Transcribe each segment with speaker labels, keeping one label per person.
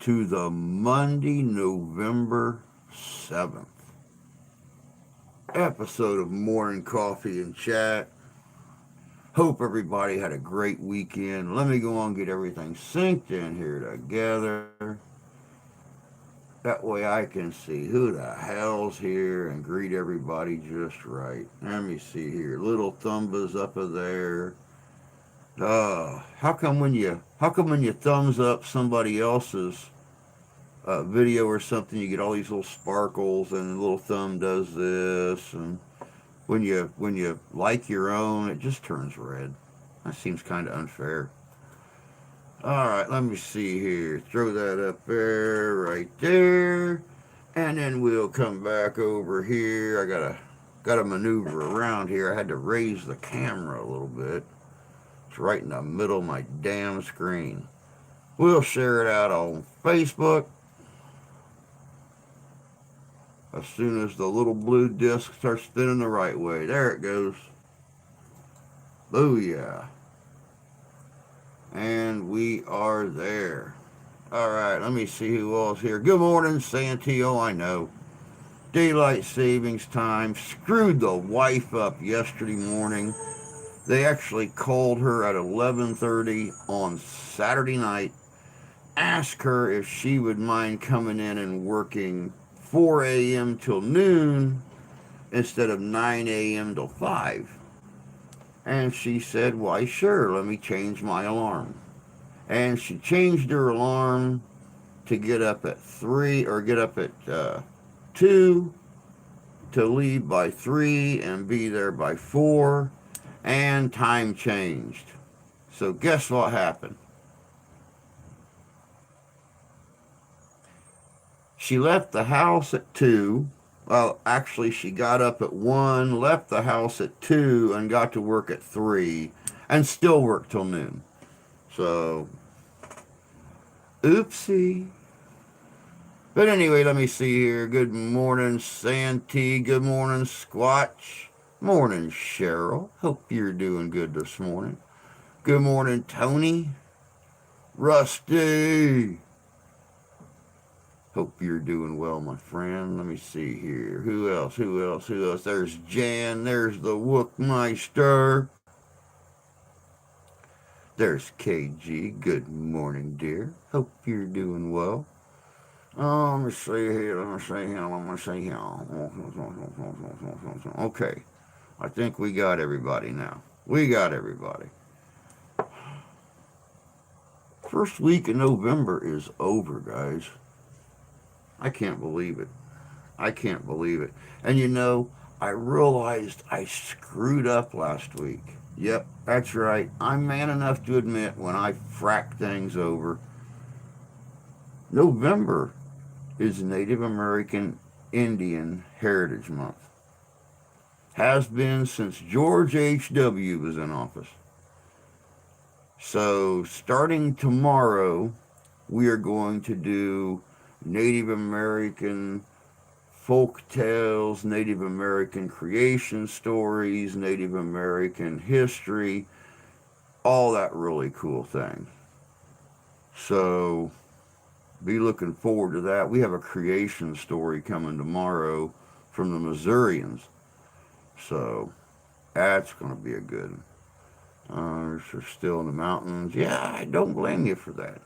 Speaker 1: to the Monday, November 7th episode of Morning Coffee and Chat. Hope everybody had a great weekend. Let me go on and get everything synced in here together. That way I can see who the hell's here and greet everybody just right. Let me see here. Little Thumbas up there. How come when you thumbs up somebody else's video or something, you get all these little sparkles, and the little thumb does this, and when you like your own, it just turns red. That seems kind of unfair. All right, let me see here. Throw that up there, right there, and then we'll come back over here. I gotta maneuver around here. I had to raise the camera a little bit. It's right in the middle of my damn screen. We'll share it out on Facebook as soon as the little blue disc starts spinning the right way. There it goes. Booyah. And we are there. All right, let me see who all's here. Good morning, Santee. Oh, I know. Daylight savings time screwed the wife up yesterday morning. They actually called her at 11:30 on Saturday night, asked her if she would mind coming in and working 4 a.m. till noon instead of 9 a.m. till 5. And she said, why, sure, let me change my alarm. And she changed her alarm to get up at 3 or get up at 2 to leave by 3 and be there by 4. And time changed. So guess what happened? She left the house at 2. Well, actually, she got up at 1, left the house at 2, and got to work at 3, and still worked till noon. So, oopsie. But anyway, let me see here. Good morning, Santee. Good morning, Squatch. Morning, Cheryl. Hope you're doing good this morning. Good morning, Tony. Rusty. Hope you're doing well, my friend. Let me see here. Who else? There's Jan. There's the Wookmeister. There's KG. Good morning, dear. Hope you're doing well. Oh, let me see here. Okay. I think we got everybody now. We got everybody. First week in November is over, guys. I can't believe it. I can't believe it. And you know, I realized I screwed up last week. Yep, that's right. I'm man enough to admit when I frack things over. November is Native American Indian Heritage Month. Has been since George H.W. was in office. So starting tomorrow, we are going to do Native American folk tales, Native American creation stories, Native American history, all that really cool thing. So be looking forward to that. We have a creation story coming tomorrow from the Missourians. So that's going to be a good one. They're still in the mountains. Yeah, I don't blame you for that.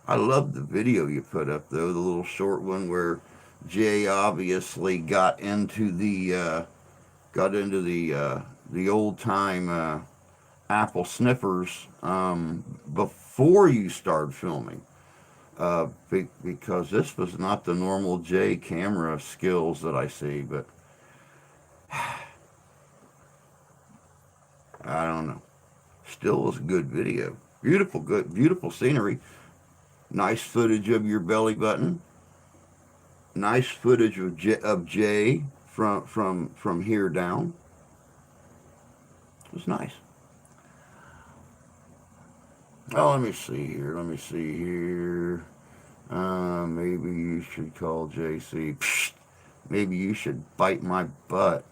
Speaker 1: I love the video you put up, though, the little short one where Jay obviously got into the old time apple sniffers before you started filming, because this was not the normal Jay camera skills that I see, but I don't know. Still was a good video. Beautiful scenery. Nice footage of your belly button. Nice footage of Jay from here down. It was nice. Oh, let me see here. Maybe you should call JC. Psst, maybe you should bite my butt.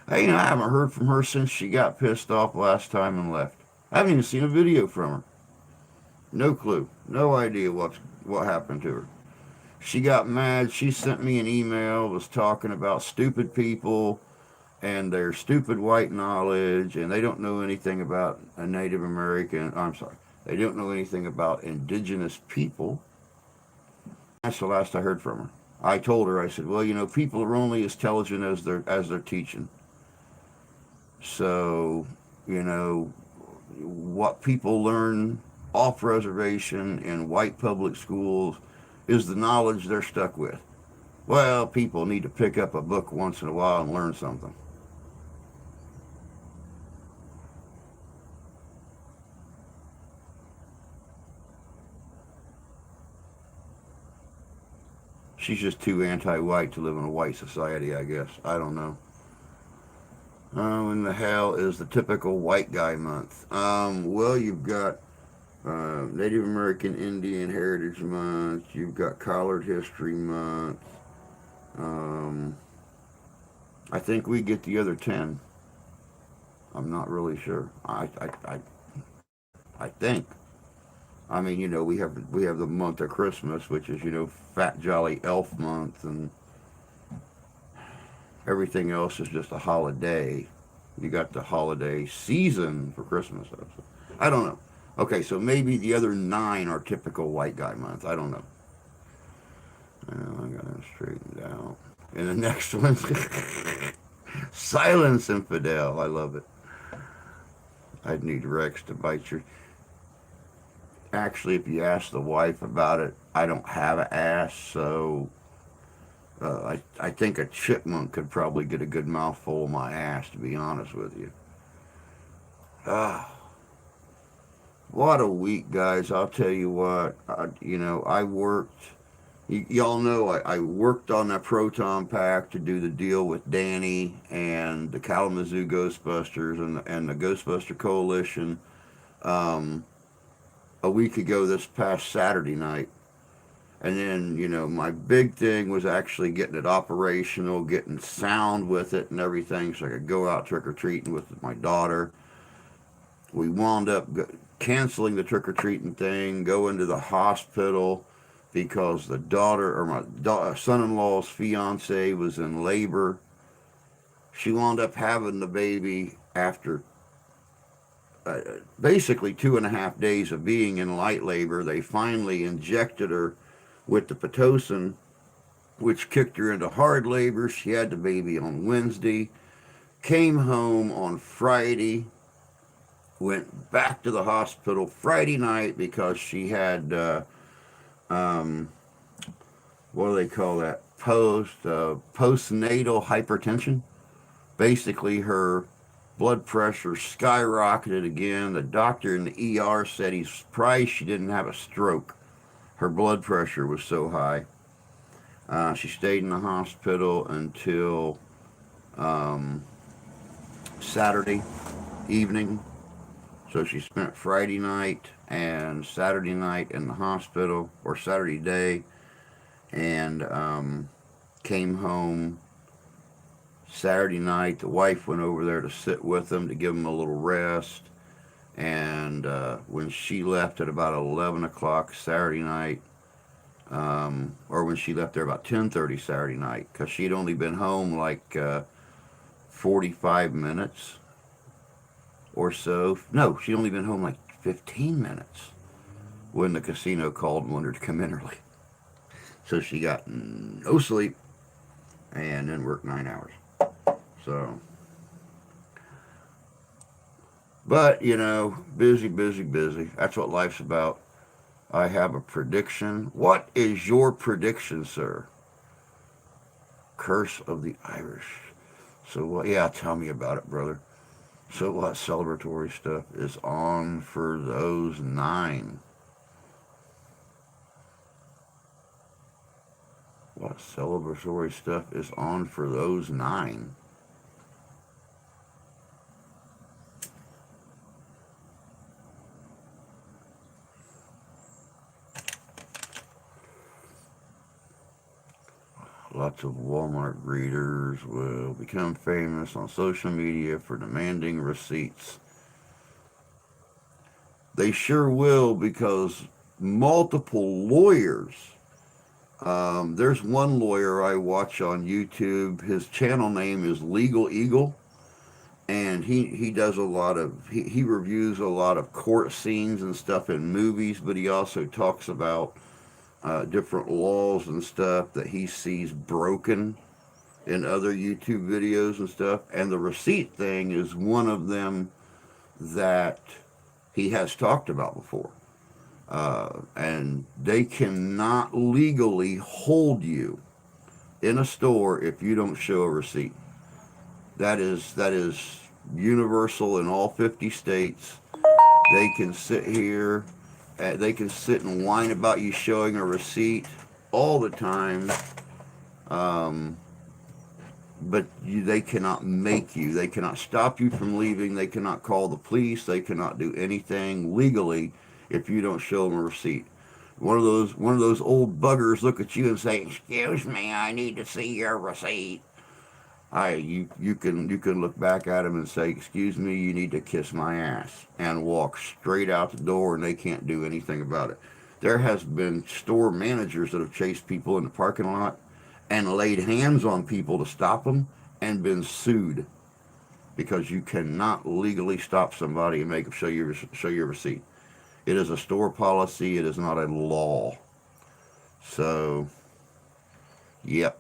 Speaker 1: Hey, I haven't heard from her since she got pissed off last time and left. I haven't even seen a video from her. No clue. No idea what happened to her. She got mad. She sent me an email, was talking about stupid people and their stupid white knowledge, and they don't know anything about a Native American. I'm sorry. They don't know anything about indigenous people. That's the last I heard from her. I told her, I said, well, people are only as intelligent as they're teaching. So, you know, what people learn off reservation in white public schools is the knowledge they're stuck with. Well, people need to pick up a book once in a while and learn something. She's just too anti-white to live in a white society, I guess. I don't know. When the hell is the typical white guy month? Well, you've got Native American Indian Heritage Month. You've got Collard History Month. Um, I think we get the other 10. I'm not really sure. I think. I mean, we have the month of Christmas, which is Fat Jolly Elf month, and everything else is just a holiday. You got the holiday season for Christmas. So I don't know. Okay, so maybe the other 9 are typical white guy month. I don't know. I got them straightened out. And the next one, Silence Infidel. I love it. I'd need Rex to bite your. Actually, if you ask the wife about it, I don't have an ass, so I think a chipmunk could probably get a good mouthful of my ass, to be honest with you. Ah, what a week, guys. I'll tell you what. I worked. Y'all know I worked on that proton pack to do the deal with Danny and the Kalamazoo Ghostbusters and the Ghostbuster Coalition a week ago this past Saturday night. And then, my big thing was actually getting it operational, getting sound with it and everything so I could go out trick or treating with my daughter. We wound up canceling the trick or treating thing, go into the hospital because the daughter, or my son in law's fiance, was in labor. She wound up having the baby after basically 2.5 days of being in light labor. They finally injected her with the Pitocin, which kicked her into hard labor. She had the baby on Wednesday, came home on Friday, went back to the hospital Friday night because she had, what do they call that? Postnatal hypertension. Basically, her blood pressure skyrocketed again. The doctor in the ER said he's surprised she didn't have a stroke. Her blood pressure was so high. She stayed in the hospital until Saturday evening. So she spent Friday night and Saturday night in the hospital, or Saturday day, and came home Saturday night. The wife went over there to sit with them to give them a little rest. And when she left at about 11 o'clock Saturday night, or when she left there about 10:30 Saturday night, because she'd only been home like 45 minutes or so. No, she'd only been home like 15 minutes when the casino called and wanted her to come in early. So she got no sleep and then worked 9 hours. So, but busy, busy, busy. That's what life's about. I have a prediction. What is your prediction, sir? Curse of the Irish. So what? Yeah, tell me about it, brother. So what celebratory stuff is on for those 9? What celebratory stuff is on for those 9? Lots of Walmart greeters will become famous on social media for demanding receipts. They sure will, because multiple lawyers. There's one lawyer I watch on YouTube. His channel name is Legal Eagle, and he does a lot of he reviews a lot of court scenes and stuff in movies, but he also talks about different laws and stuff that he sees broken in other YouTube videos and stuff. And the receipt thing is one of them that he has talked about before. And they cannot legally hold you in a store if you don't show a receipt. That is universal in all 50 states. They can sit here, they can sit and whine about you showing a receipt all the time, um, but they cannot make you. They cannot stop you from leaving. They cannot call the police. They cannot do anything legally if you don't show them a receipt. One of those old buggers look at you and say, "Excuse me, I need to see your receipt." You can look back at them and say, "Excuse me, you need to kiss my ass," and walk straight out the door, and they can't do anything about it. There has been store managers that have chased people in the parking lot and laid hands on people to stop them and been sued because you cannot legally stop somebody and make them show you a receipt. It is a store policy. It is not a law. So, yep.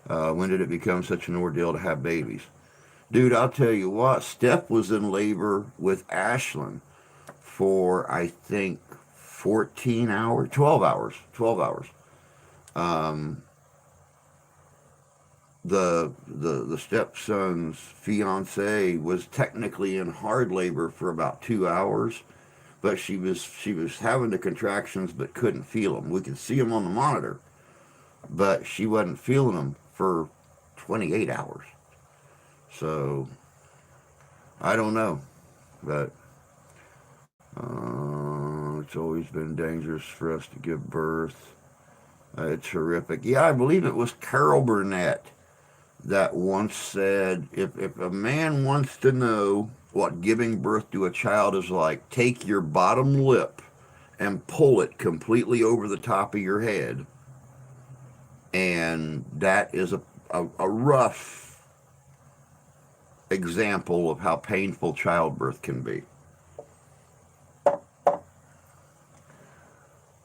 Speaker 1: When did it become such an ordeal to have babies? Dude, I'll tell you what, Steph was in labor with Ashlyn for, I think, 14 hours, 12 hours, 12 hours. Um, the stepson's fiance was technically in hard labor for about 2 hours, but she was having the contractions but couldn't feel them. We could see them on the monitor, but she wasn't feeling them for 28 hours. So I don't know, but it's always been dangerous for us to give birth. It's horrific. Yeah, I believe it was Carol Burnett that once said, if a man wants to know what giving birth to a child is like, take your bottom lip and pull it completely over the top of your head. And that is a rough example of how painful childbirth can be.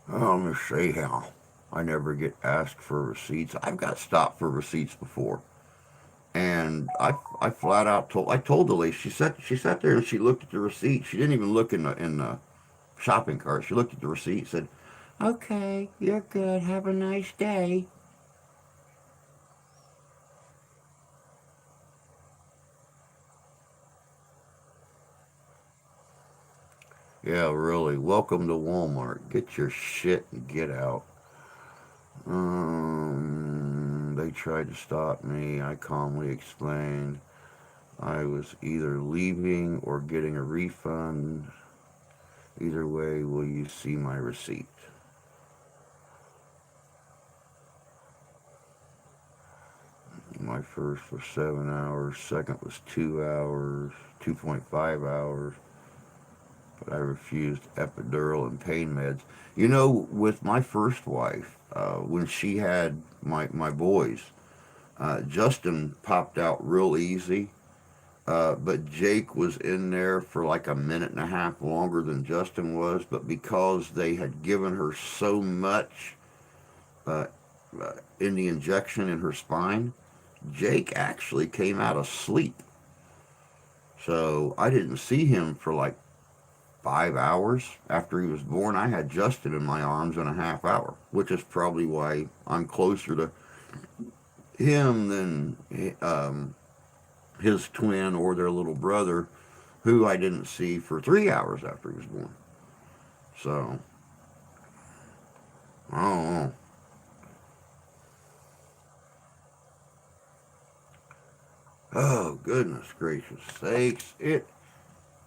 Speaker 1: Let me see how I never get asked for receipts. I've got stopped for receipts before. And I flat out told the lady, she sat there and she looked at the receipt. She didn't even look in the shopping cart. She looked at the receipt and said, "Okay, you're good. Have a nice day." Yeah, really. Welcome to Walmart. Get your shit and get out. They tried to stop me. I calmly explained I was either leaving or getting a refund. Either way, will you see my receipt? My first was 7 hours, second was 2 hours, 2.5 hours, but I refused epidural and pain meds. You know, with my first wife, when she had my boys, Justin popped out real easy, but Jake was in there for like a minute and a half longer than Justin was. But because they had given her so much uh, in the injection in her spine, Jake actually came out asleep. So I didn't see him for like 5 hours after he was born. I had Justin in my arms in a half hour, which is probably why I'm closer to him than his twin or their little brother, who I didn't see for 3 hours after he was born. So, I don't know. Oh, goodness gracious sakes.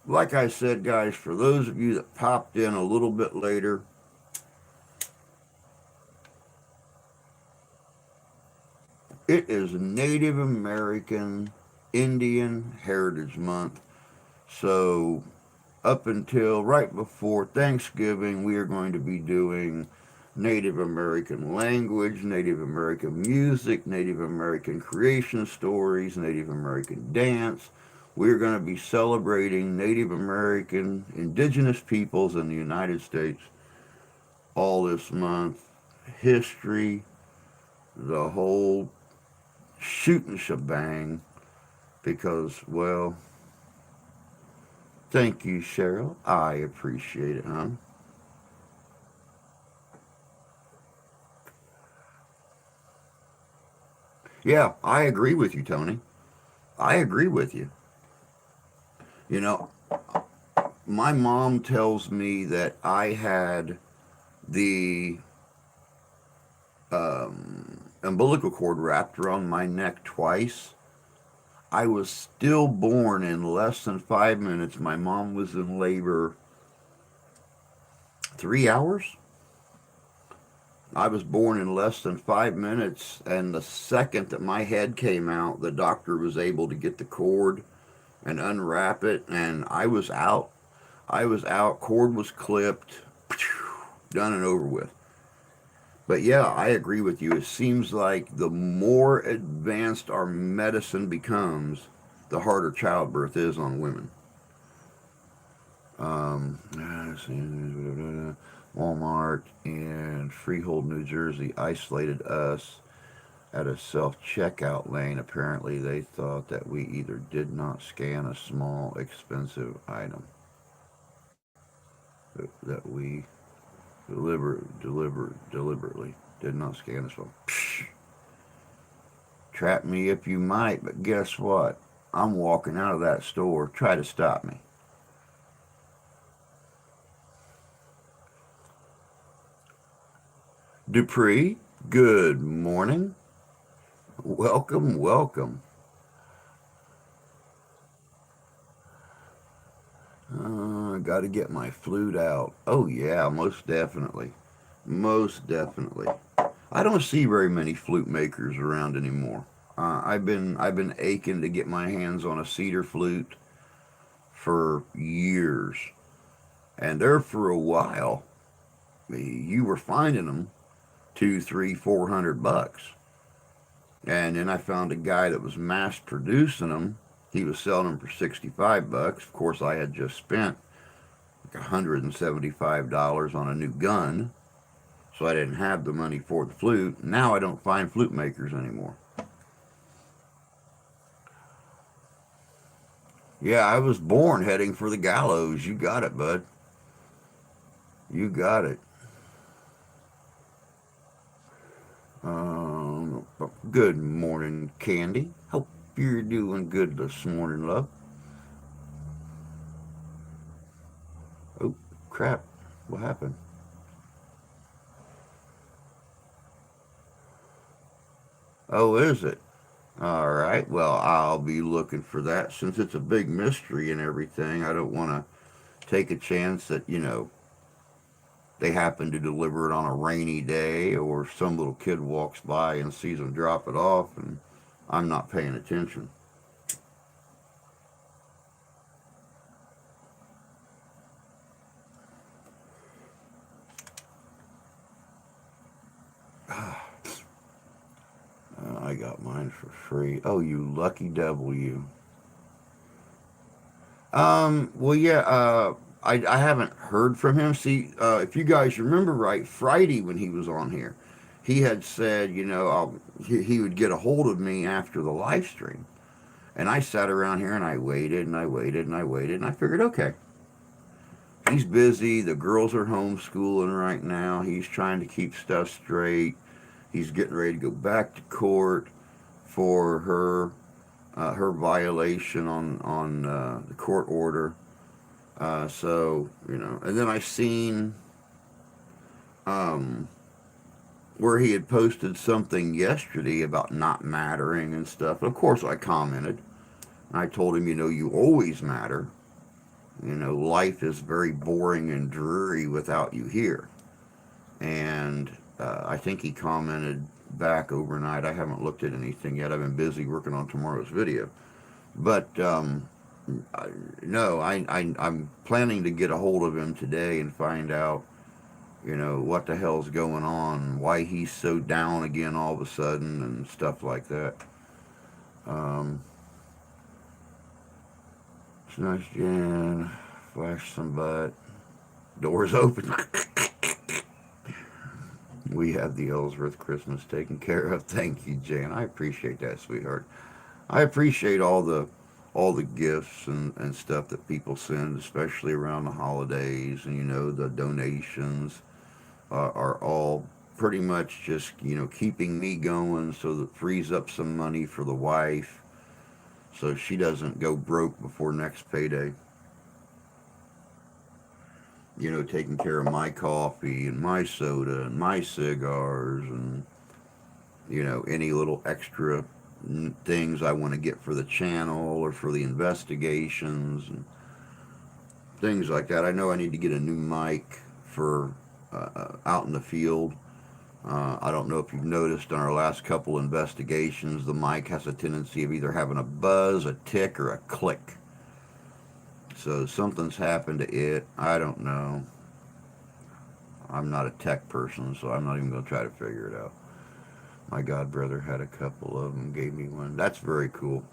Speaker 1: Like I said, guys, for those of you that popped in a little bit later, it is Native American Indian Heritage Month. So up until right before Thanksgiving, we are going to be doing Native American language, Native American music, Native American creation stories, Native American dance. We're going to be celebrating Native American indigenous peoples in the United States all this month. History, the whole shooting shebang, because, well, thank you, Cheryl. I appreciate it, huh? Yeah, I agree with you, Tony. I agree with you. You know, my mom tells me that I had the umbilical cord wrapped around my neck twice. I was still born in less than 5 minutes. My mom was in labor 3 hours. I was born in less than 5 minutes, and the second that my head came out, the doctor was able to get the cord and unwrap it, and I was out. I was out. Cord was clipped, done and over with. But yeah, I agree with you. It seems like the more advanced our medicine becomes, the harder childbirth is on women. Um, Walmart in Freehold, New Jersey isolated us at a self checkout lane. Apparently, they thought that we either did not scan a small, expensive item that we deliberately did not scan a small. Psh, trap me if you might, but guess what? I'm walking out of that store. Try to stop me. Dupree, good morning. Welcome, welcome. I got to get my flute out. Oh yeah, most definitely, most definitely. I don't see very many flute makers around anymore. I've been aching to get my hands on a cedar flute for years, and there for a while, you were finding them 2, 3, $400, and then I found a guy that was mass producing them. He was selling them for $65. Of course, I had just spent like $175 on a new gun, so I didn't have the money for the flute. Now I don't find flute makers anymore. Yeah, I was born heading for the gallows. You got it, bud. You got it. Good morning, Candy. Hope you're doing good this morning, love. Oh, crap. What happened? Oh, is it? All right. Well, I'll be looking for that. Since it's a big mystery and everything, I don't want to take a chance that, they happen to deliver it on a rainy day, or some little kid walks by and sees them drop it off and I'm not paying attention. I got mine for free. Oh, you lucky devil, you. Well, yeah, I haven't heard from him. See, if you guys remember right, Friday when he was on here, he had said, he would get a hold of me after the live stream. And I sat around here and I waited and I waited and I waited and I figured, okay, he's busy. The girls are homeschooling right now. He's trying to keep stuff straight. He's getting ready to go back to court for her violation on the court order. So and then I seen um, where he had posted something yesterday about not mattering and stuff. Of course, I commented. I told him, you always matter. Life is very boring and dreary without you here. And I think he commented back overnight. I haven't looked at anything yet. I've been busy working on tomorrow's video. But I, no, I'm planning to get a hold of him today and find out, what the hell's going on, why he's so down again all of a sudden and stuff like that. Um, it's nice, Jan. Flash some butt. Doors open. We have the Ellsworth Christmas taken care of. Thank you, Jan. I appreciate that, sweetheart. I appreciate all the gifts and stuff that people send, especially around the holidays, and the donations are all pretty much just keeping me going, so that frees up some money for the wife, so she doesn't go broke before next payday. Taking care of my coffee and my soda and my cigars and any little extra things I want to get for the channel or for the investigations and things like that. I know I need to get a new mic for out in the field. I don't know if you've noticed on our last couple investigations, the mic has a tendency of either having a buzz, a tick, or a click. So something's happened to it. I don't know. I'm not a tech person, so I'm not even going to try to figure it out. My god brother had a couple of them, gave me one. That's very cool.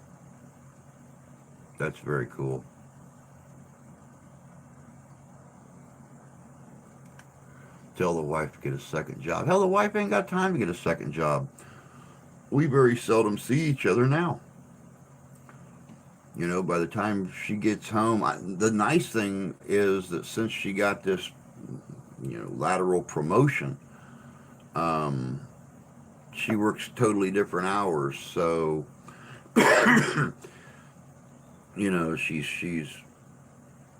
Speaker 1: That's very cool. Tell the wife to get a second job. Hell, the wife ain't got time to get a second job. We very seldom see each other now. By the time she gets home, the nice thing is that since she got this, lateral promotion, um, she works totally different hours. So, she's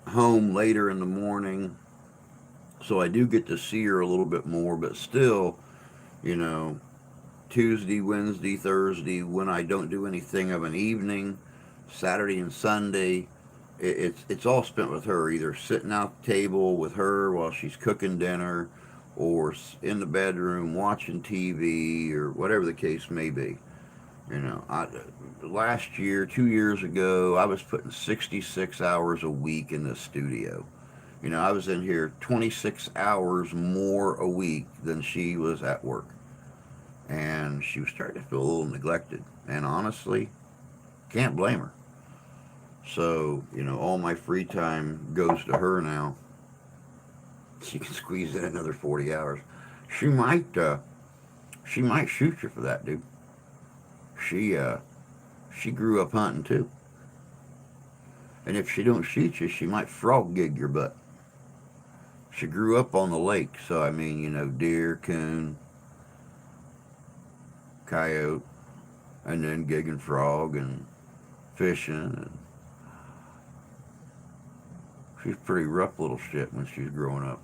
Speaker 1: home later in the morning. So I do get to see her a little bit more, but still, you know, Tuesday, Wednesday, Thursday, when I don't do anything of an evening, Saturday and Sunday, it's all spent with her, either sitting out the table with her while she's cooking dinner, or in the bedroom watching TV, or whatever the case may be. Last year, 2 years ago, I was putting 66 hours a week in the studio. I was in here 26 hours more a week than she was at work. And she was starting to feel a little neglected. And honestly, can't blame her. So, all my free time goes to her now. She can squeeze in another 40 hours. She might, she might shoot you for that, dude. She, she grew up hunting too. And if she don't shoot you, she might frog gig your butt. She grew up on the lake, so I mean, deer, coon, coyote, and then gigging frog and fishing. And she's a pretty rough little shit when she's growing up.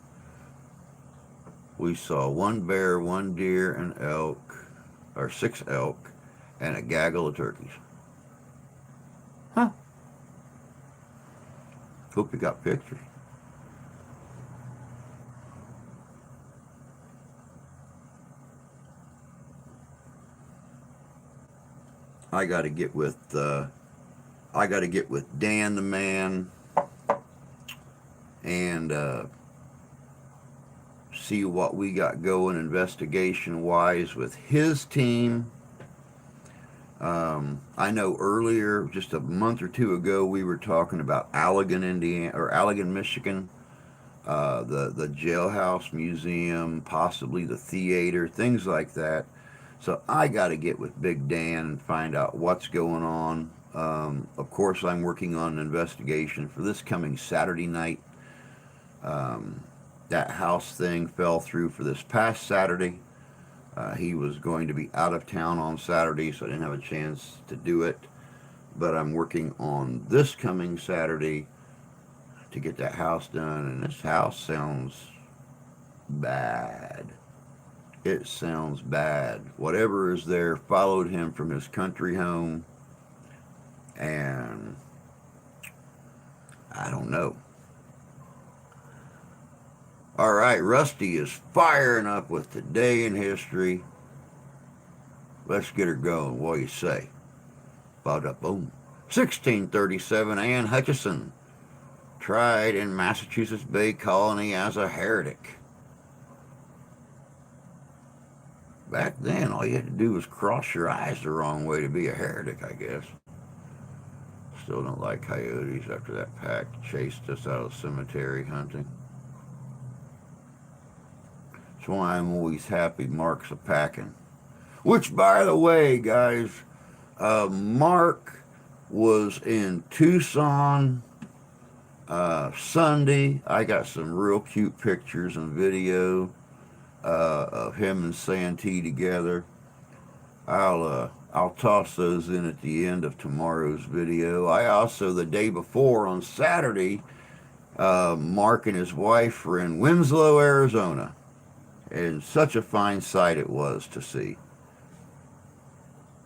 Speaker 1: We saw one bear, one deer, an elk, or 6 elk, and a gaggle of turkeys. Huh. Hope you got pictures. I got to get with Dan the man and see what we got going investigation wise with his team. I know earlier, just a month or two ago, we were talking about Allegan, Indiana, or Allegan, Michigan, the jailhouse museum, possibly the theater, things like that. So I got to get with Big Dan and find out what's going on. Of course, I'm working on an investigation for this coming Saturday night. That house thing fell through for this past Saturday. He was going to be out of town on Saturday, so I didn't have a chance to do it. But I'm working on this coming Saturday to get that house done. And this house sounds bad. It sounds bad. Whatever is there followed him from his country home, and I don't know. All right, Rusty is firing up with Today in History. Let's get her going. What do you say? Bada boom. 1637, Anne Hutchison, tried in Massachusetts Bay Colony as a heretic. Back then, all you had to do was cross your eyes the wrong way to be a heretic, I guess. Still don't like coyotes after that pack chased us out of the cemetery hunting. That's why I'm always happy Mark's a packing. Which, by the way, guys, Mark was in Tucson Sunday. I got some real cute pictures and video of him and Santee together. I'll toss those in at the end of tomorrow's video. I also, the day before on Saturday, Mark and his wife were in Winslow, Arizona, and such a fine sight it was to see.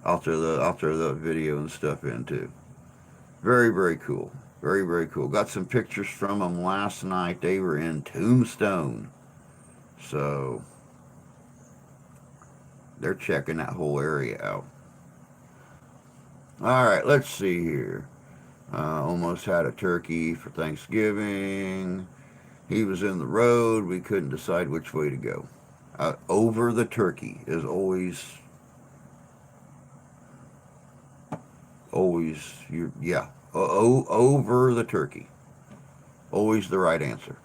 Speaker 1: I'll throw the video and stuff in too. Very, very cool. Very, very cool. Got some pictures from them last night. They were in Tombstone. So they're checking that whole area out. All right, let's see here. Almost had a turkey for Thanksgiving. He was in the road. We couldn't decide which way to go. Over the turkey is always, over the turkey. Always the right answer.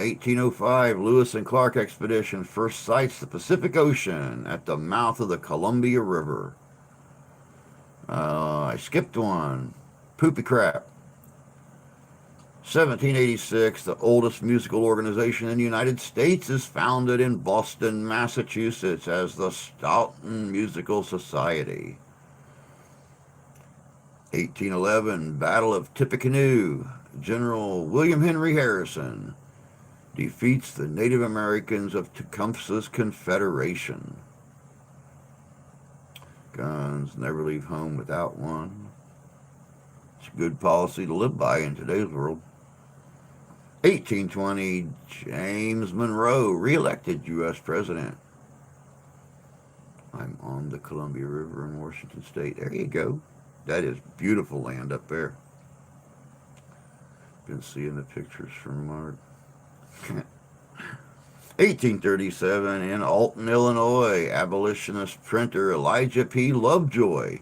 Speaker 1: 1805, Lewis and Clark expedition first sights the Pacific Ocean at the mouth of the Columbia River. I skipped one. Poopy crap. 1786, the oldest musical organization in the United States is founded in Boston, Massachusetts as the Stoughton Musical Society. 1811, Battle of Tippecanoe. General William Henry Harrison defeats the Native Americans of Tecumseh's Confederation. Guns, never leave home without one. It's a good policy to live by in today's world. 1820, James Monroe, re-elected U.S. President. I'm on the Columbia River in Washington State. There you go. That is beautiful land up there. Been seeing the pictures from Mark. 1837, in Alton, Illinois, abolitionist printer Elijah P. Lovejoy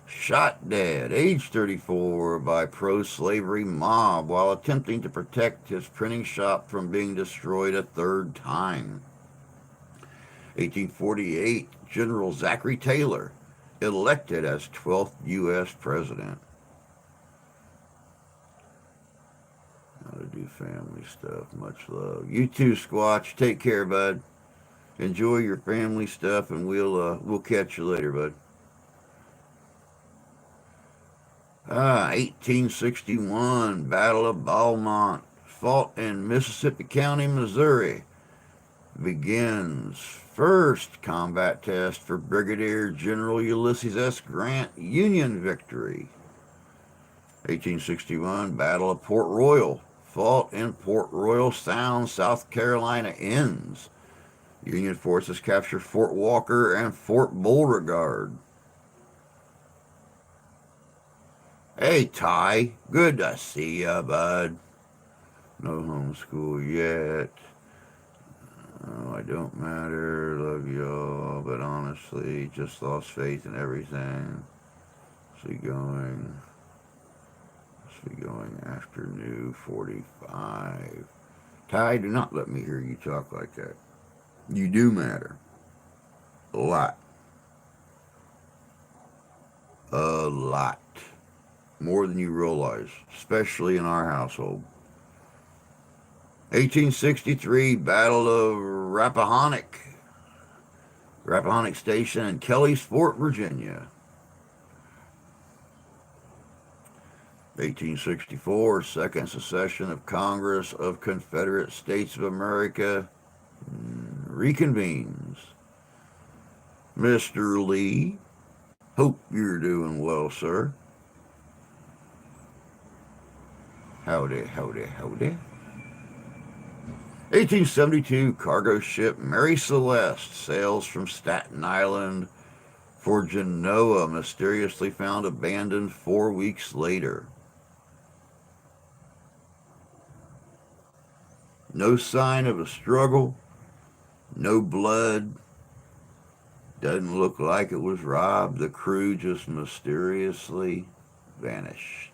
Speaker 1: shot dead, age 34, by pro-slavery mob while attempting to protect his printing shop from being destroyed a third time. 1848, General Zachary Taylor elected as 12th U.S. President. How to do family stuff. Much love. You too, Squatch. Take care, bud. Enjoy your family stuff, and we'll catch you later, bud. 1861, Battle of Beaumont, fought in Mississippi County, Missouri, begins first combat test for Brigadier General Ulysses S. Grant, Union victory. 1861, Battle of Port Royal, fought in Port Royal Sound, South Carolina, ends. Union forces capture Fort Walker and Fort Beauregard. Hey, Ty. Good to see ya, bud. No homeschool yet. Oh, I don't matter. Love y'all. But honestly, just lost faith in everything. See going afternoon 45. Ty, do not let me hear you talk like that. You do matter. A lot. A lot. More than you realize, especially in our household. 1863, Battle of Rappahannock Station in Kelly's Fort, Virginia. 1864, Second Secession of Congress of Confederate States of America reconvenes. Mr. Lee, hope you're doing well, sir. Howdy, howdy, howdy. 1872, cargo ship Mary Celeste sails from Staten Island for Genoa mysteriously found abandoned 4 weeks later. No sign of a struggle, no blood. Doesn't look like it was robbed. The crew just mysteriously vanished.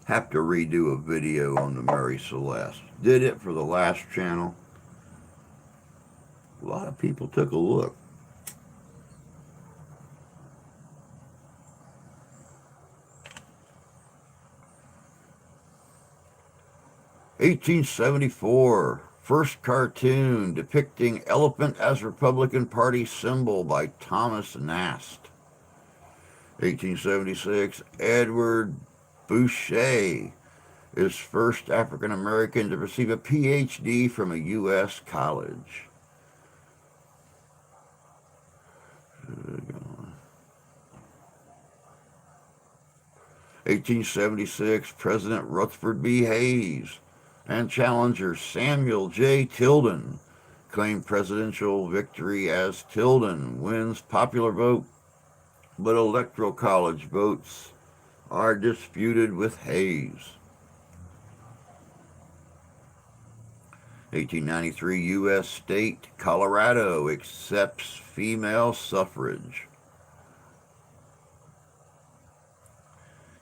Speaker 1: Have to redo a video on the Mary Celeste. Did it for the last channel. A lot of people took a look. (1874), first cartoon depicting elephant as Republican Party symbol by Thomas Nast. 1876, Edward Boucher is first African American to receive a PhD from a U.S. college. 1876, President Rutherford B. Hayes and challenger Samuel J. Tilden claim presidential victory as Tilden wins popular vote, but electoral college votes are disputed with Hayes. 1893, U.S. state Colorado accepts female suffrage.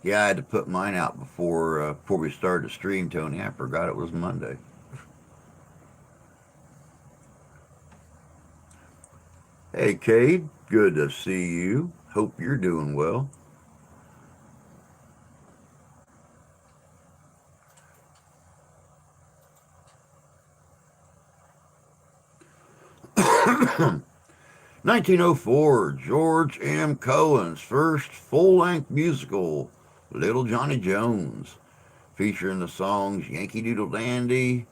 Speaker 1: Yeah, I had to put mine out before we started the stream, Tony. I forgot it was Monday. Hey, Cade. Good to see you. Hope you're doing well. (1904), George M. Cohan's first full-length musical, Little Johnny Jones, featuring the songs Yankee Doodle Dandy,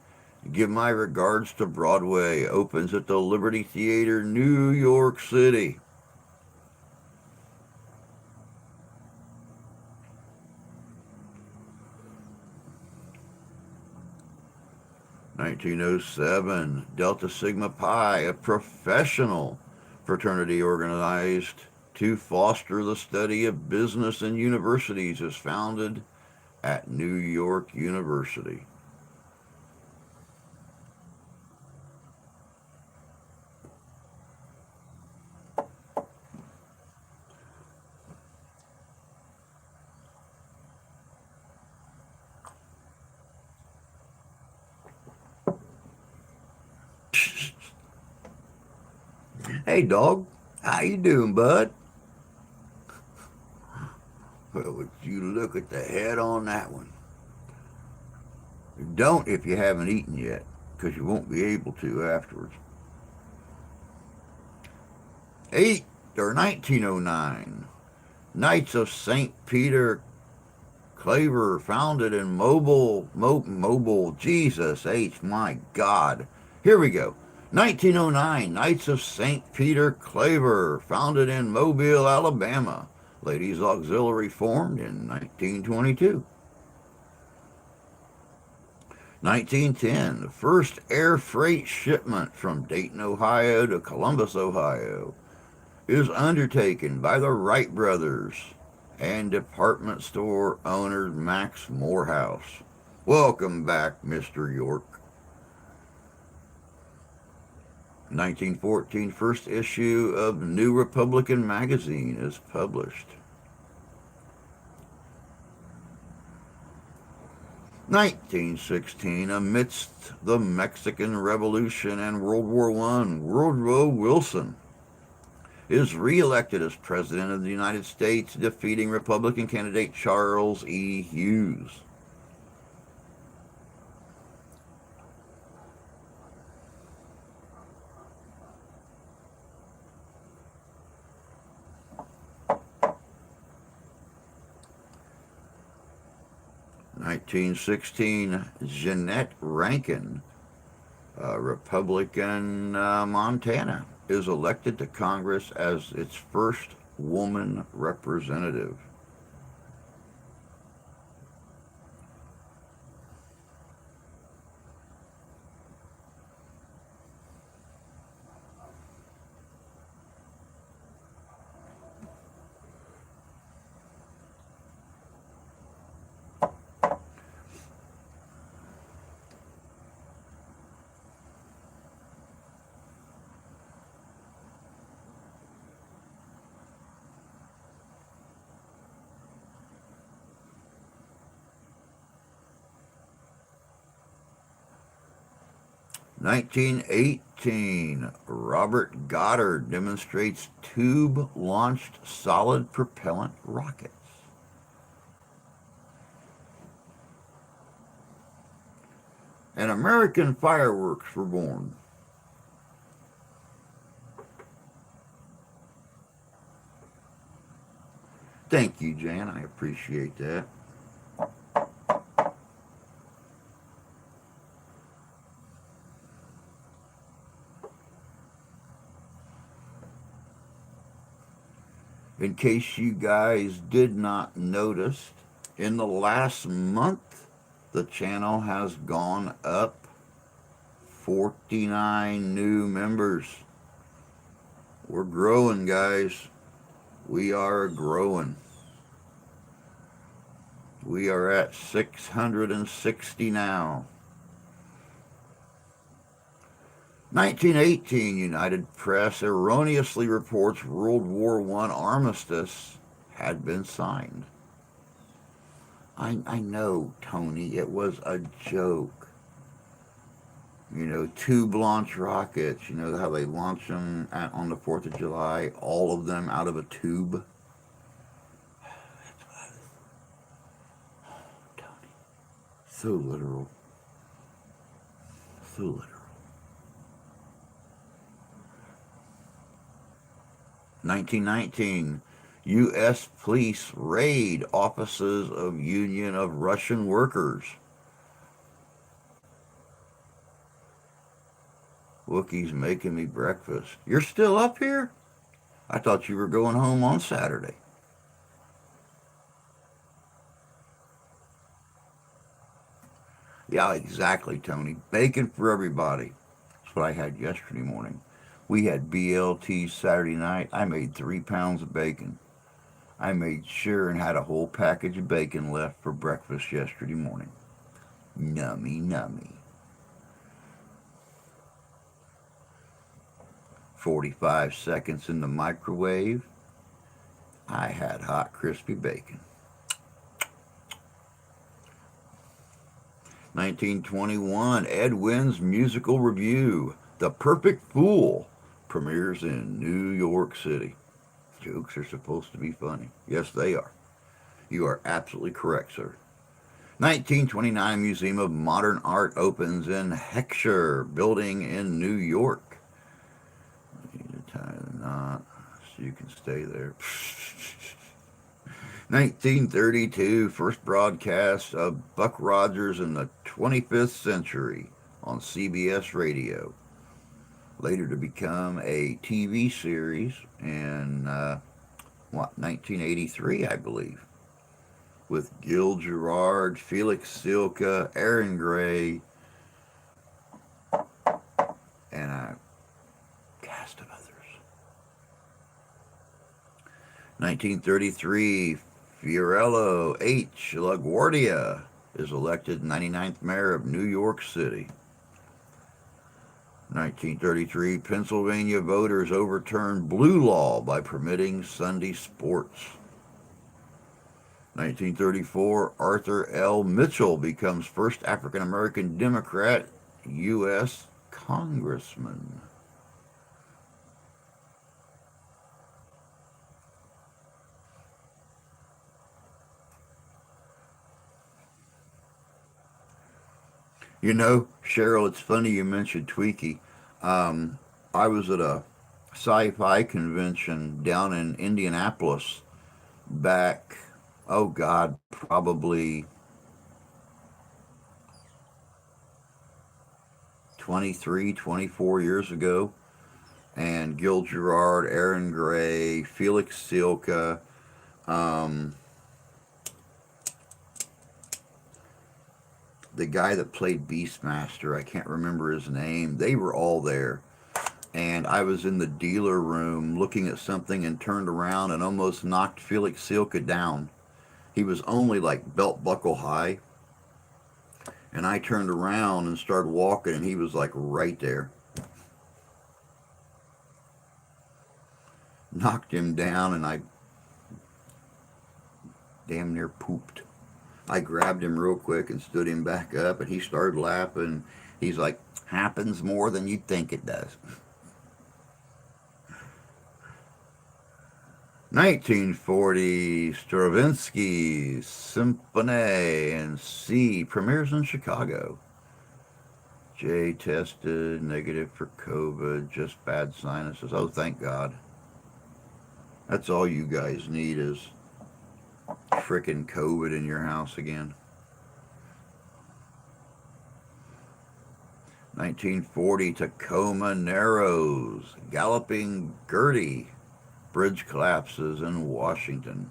Speaker 1: Give My Regards to Broadway, opens at the Liberty Theater, New York City. (1907), Delta Sigma Pi, a professional fraternity organized to foster the study of business in universities, is founded at New York University. Hey, dog. How you doing, bud? Well, would you look at the head on that one? Don't if you haven't eaten yet, because you won't be able to afterwards. 1909, Knights of St. Peter Claver, founded in Mobile, Jesus H, my God. Here we go. 1909, Knights of St. Peter Claver, founded in Mobile, Alabama. Ladies Auxiliary formed in 1922. 1910, the first air freight shipment from Dayton, Ohio to Columbus, Ohio, is undertaken by the Wright brothers and department store owner Max Morehouse. Welcome back, Mr. York. 1914, first issue of New Republican magazine is published. 1916, amidst the Mexican Revolution and World War I, Woodrow Wilson is re-elected as President of the United States, defeating Republican candidate Charles E. Hughes. (1916), Jeanette Rankin, Republican Montana, is elected to Congress as its first woman representative. 1918, Robert Goddard demonstrates tube-launched solid propellant rockets. And American fireworks were born. Thank you, Jan. I appreciate that. In case you guys did not notice, in the last month, the channel has gone up 49 new members. We're growing, guys. We are growing. We are at 660 now. 1918, United Press erroneously reports World War I armistice had been signed. I know, Tony, it was a joke. Tube launch rockets, how they launch them on the 4th of July, all of them out of a tube. Tony, so literal. So literal. 1919, U.S. police raid offices of Union of Russian Workers. Wookie's making me breakfast. You're still up here? I thought you were going home on Saturday. Yeah, exactly, Tony. Bacon for everybody. That's what I had yesterday morning. We had BLT Saturday night. I made 3 pounds of bacon. I made sure and had a whole package of bacon left for breakfast yesterday morning. Nummy, nummy. 45 seconds in the microwave. I had hot, crispy bacon. 1921, Ed Wynn's musical review, The Perfect Fool, premieres in New York City. Jokes are supposed to be funny. Yes, they are. You are absolutely correct, sir. 1929 Museum of Modern Art opens in Heckscher Building in New York. I need to tie the knot so you can stay there. 1932, first broadcast of Buck Rogers in the 25th Century on CBS Radio. Later to become a TV series in, 1983, I believe, with Gil Gerard, Felix Silka, Aaron Gray, and a cast of others. 1933, Fiorello H. LaGuardia is elected 99th mayor of New York City. 1933, Pennsylvania voters overturned blue law by permitting Sunday sports. 1934, Arthur L. Mitchell becomes first African-American Democrat U.S. Congressman. Cheryl, it's funny you mentioned Tweaky. I was at a sci-fi convention down in Indianapolis back, oh God, probably 23, 24 years ago. And Gil Gerard, Aaron Gray, Felix Silka, the guy that played Beastmaster, I can't remember his name. They were all there. And I was in the dealer room looking at something and turned around and almost knocked Felix Silka down. He was only like belt buckle high. And I turned around and started walking and he was like right there. Knocked him down and I damn near pooped. I grabbed him real quick and stood him back up, and he started laughing. He's like, happens more than you think it does. 1940, Stravinsky's Symphony in C premieres in Chicago. Jay tested negative for COVID, just bad sinuses. Oh, thank God. That's all you guys need is frickin' COVID in your house again. 1940, Tacoma Narrows. Galloping Gertie. Bridge collapses in Washington.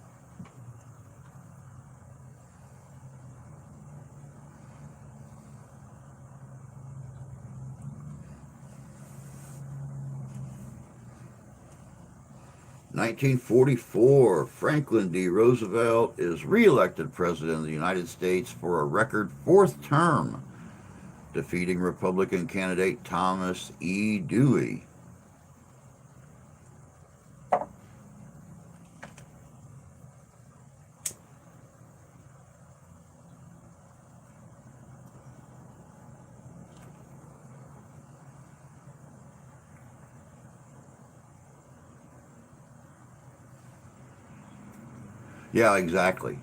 Speaker 1: 1944, Franklin D. Roosevelt is reelected President of the United States for a record fourth term, defeating Republican candidate Thomas E. Dewey. Yeah, exactly.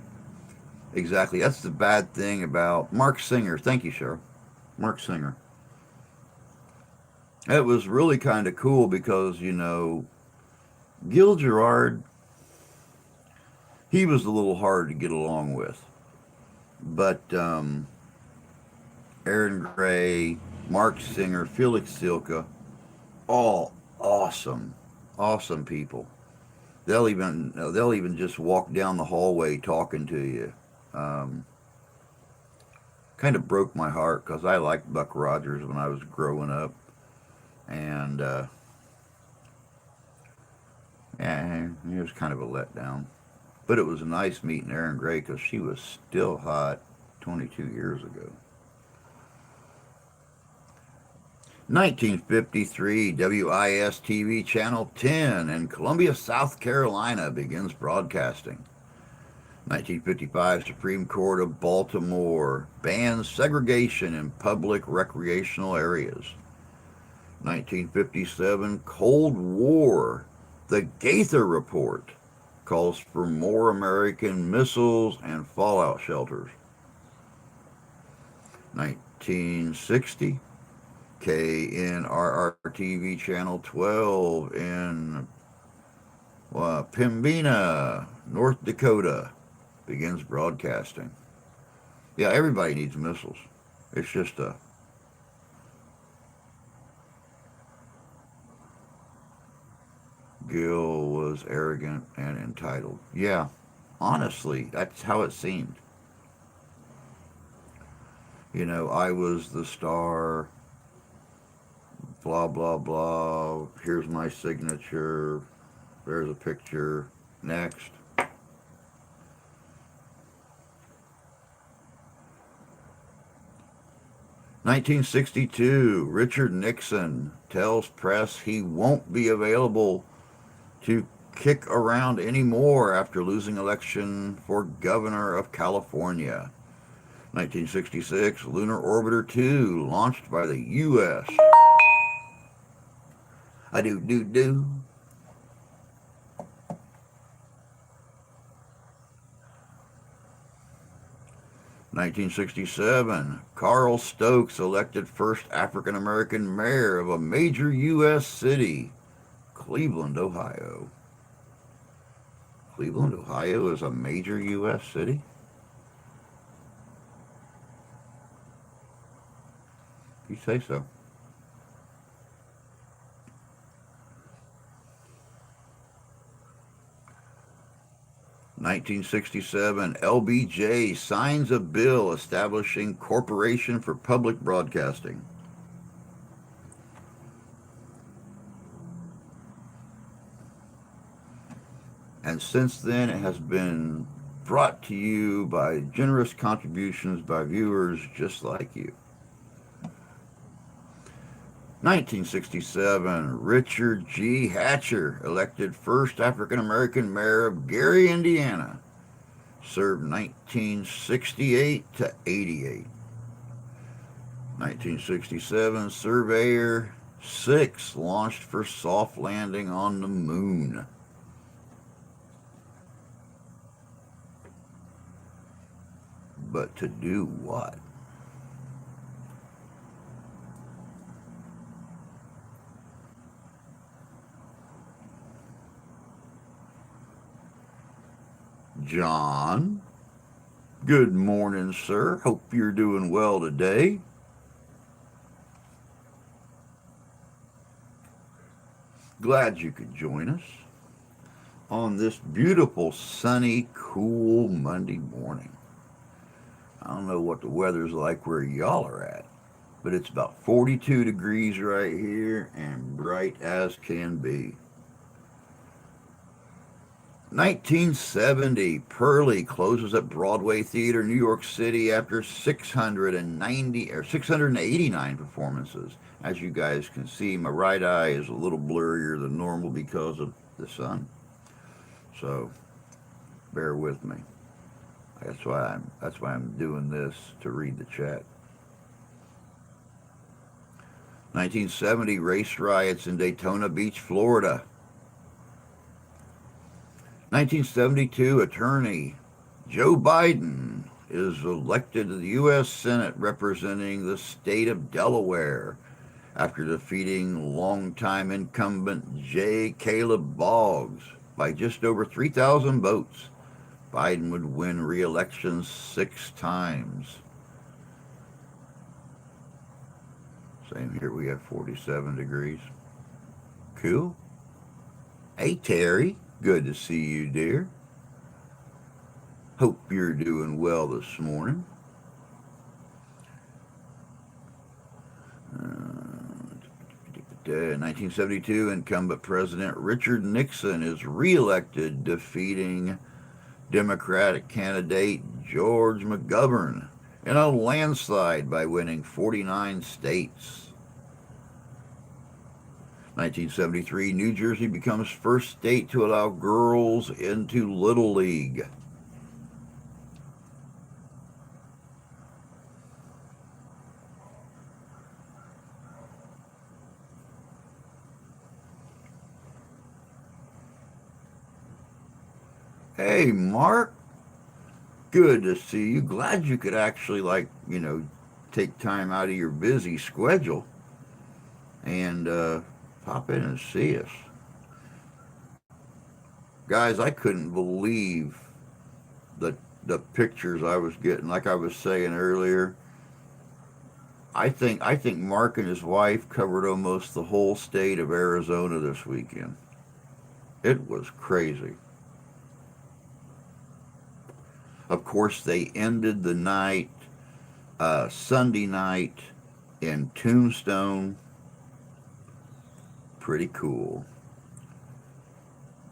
Speaker 1: Exactly. That's the bad thing about Mark Singer. Thank you, Cheryl. Mark Singer. It was really kind of cool because, Gil Gerard, he was a little hard to get along with. But Aaron Gray, Mark Singer, Felix Silka, all awesome, awesome people. They'll even just walk down the hallway talking to you. Um, Kind of broke my heart because I liked Buck Rogers when I was growing up, and yeah, it was kind of a letdown. But it was nice meeting Erin Gray because she was still hot 22 years ago. 1953, WIS TV Channel 10 in Columbia, South Carolina begins broadcasting. 1955, Supreme Court of Baltimore bans segregation in public recreational areas. 1957, Cold War. The Gaither Report calls for more American missiles and fallout shelters. 1960, KNRR TV Channel 12 in Pembina, North Dakota begins broadcasting. Yeah, everybody needs missiles. It's just a Gil was arrogant and entitled. Yeah, honestly, that's how it seemed. I was the star, blah, blah, blah. Here's my signature. There's a picture. Next. 1962, Richard Nixon tells press he won't be available to kick around anymore after losing election for governor of California. 1966, Lunar Orbiter 2 launched by the U.S. I do do do. 1967, Carl Stokes elected first African American mayor of a major U.S. city, Cleveland, Ohio. Cleveland, Ohio is a major U.S. city? You say so. 1967, LBJ signs a bill establishing Corporation for Public Broadcasting. And since then, it has been brought to you by generous contributions by viewers just like you. 1967, Richard G. Hatcher elected first African American mayor of Gary, Indiana. served 1968 to 88. 1967, Surveyor 6 launched for soft landing on the moon. But to do what? John, good morning, sir. Hope you're doing well today. Glad you could join us on this beautiful, sunny, cool Monday morning. I don't know what the weather's like where y'all are at, but it's about 42 degrees right here and bright as can be. 1970, Pearly closes at Broadway Theater, New York City after 689 performances. As you guys can see, my right eye is a little blurrier than normal because of the sun. So bear with me. That's why I'm doing this, to read the chat. 1970, race riots in Daytona Beach, Florida. 1972, attorney Joe Biden is elected to the U.S. Senate representing the state of Delaware after defeating longtime incumbent J. Caleb Boggs by just over 3,000 votes. Biden would win re-election 6 times. Same here, we have 47 degrees. Cool. Hey, Terry. Good to see you, dear. Hope you're doing well this morning. 1972, incumbent President Richard Nixon is reelected, defeating Democratic candidate George McGovern in a landslide by winning 49 states. 1973, New Jersey becomes first state to allow girls into Little League. Hey, Mark. Good to see you. Glad you could actually, take time out of your busy schedule and pop in and see us. Guys, I couldn't believe the pictures I was getting. Like I was saying earlier, I think Mark and his wife covered almost the whole state of Arizona this weekend. It was crazy. Of course, they ended the night, Sunday night, in Tombstone. Pretty cool.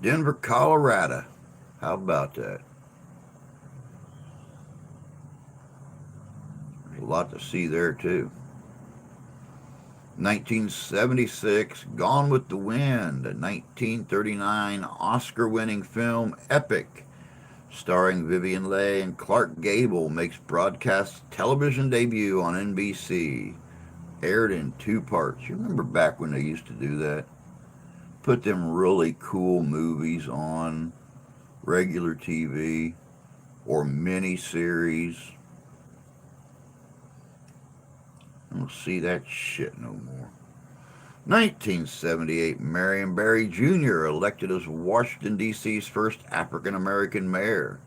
Speaker 1: Denver, Colorado. How about that? There's a lot to see there, too. 1976, Gone with the Wind, a 1939 Oscar-winning film epic starring Vivien Leigh and Clark Gable, makes broadcast television debut on NBC. Aired in 2 parts. You remember back when they used to do that? Put them really cool movies on regular TV or mini-series. I don't see that shit no more. 1978, Marion Barry Jr. elected as Washington, D.C.'s first African-American mayor.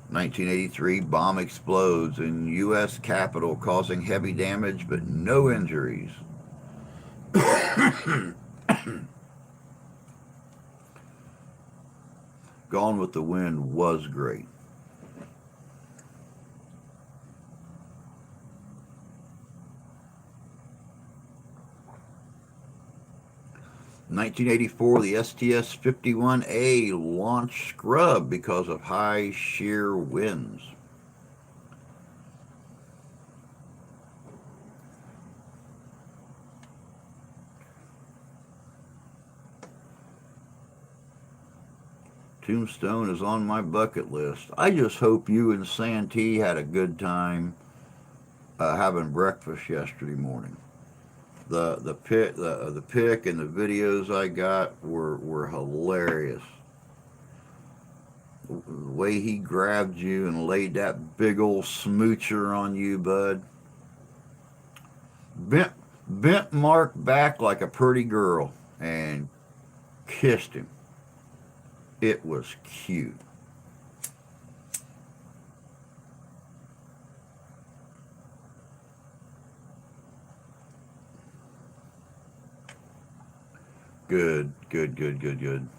Speaker 1: 1983, bomb explodes in U.S. Capitol, causing heavy damage but no injuries. Gone with the Wind was great. In 1984, the STS-51A launched scrub because of high shear winds. Tombstone is on my bucket list. I just hope you and Santee had a good time having breakfast yesterday morning. The pic and the videos I got were hilarious. The way he grabbed you and laid that big old smoocher on you, bud. Bent bent Mark back like a pretty girl and kissed him. It was cute. Good, good, good, good, good.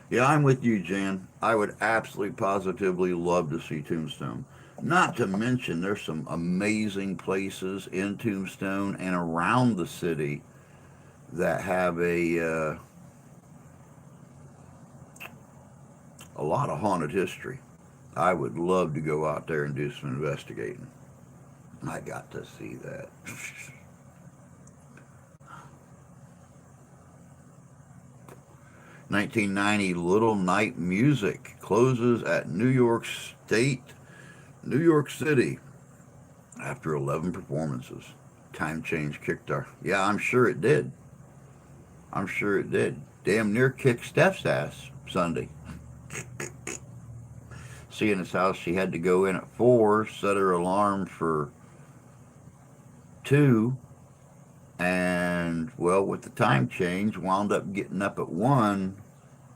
Speaker 1: Yeah, I'm with you, Jan. I would absolutely positively love to see Tombstone. Not to mention, there's some amazing places in Tombstone and around the city that have a lot of haunted history. I would love to go out there and do some investigating. I got to see that. 1990 Little Night Music closes at New York City, after 11 performances. Time change kicked our. Yeah, I'm sure it did. I'm sure it did. Damn near kicked Steph's ass Sunday. Seeing as how she had to go in at 4, set her alarm for 2, and, well, with the time change, wound up getting up at 1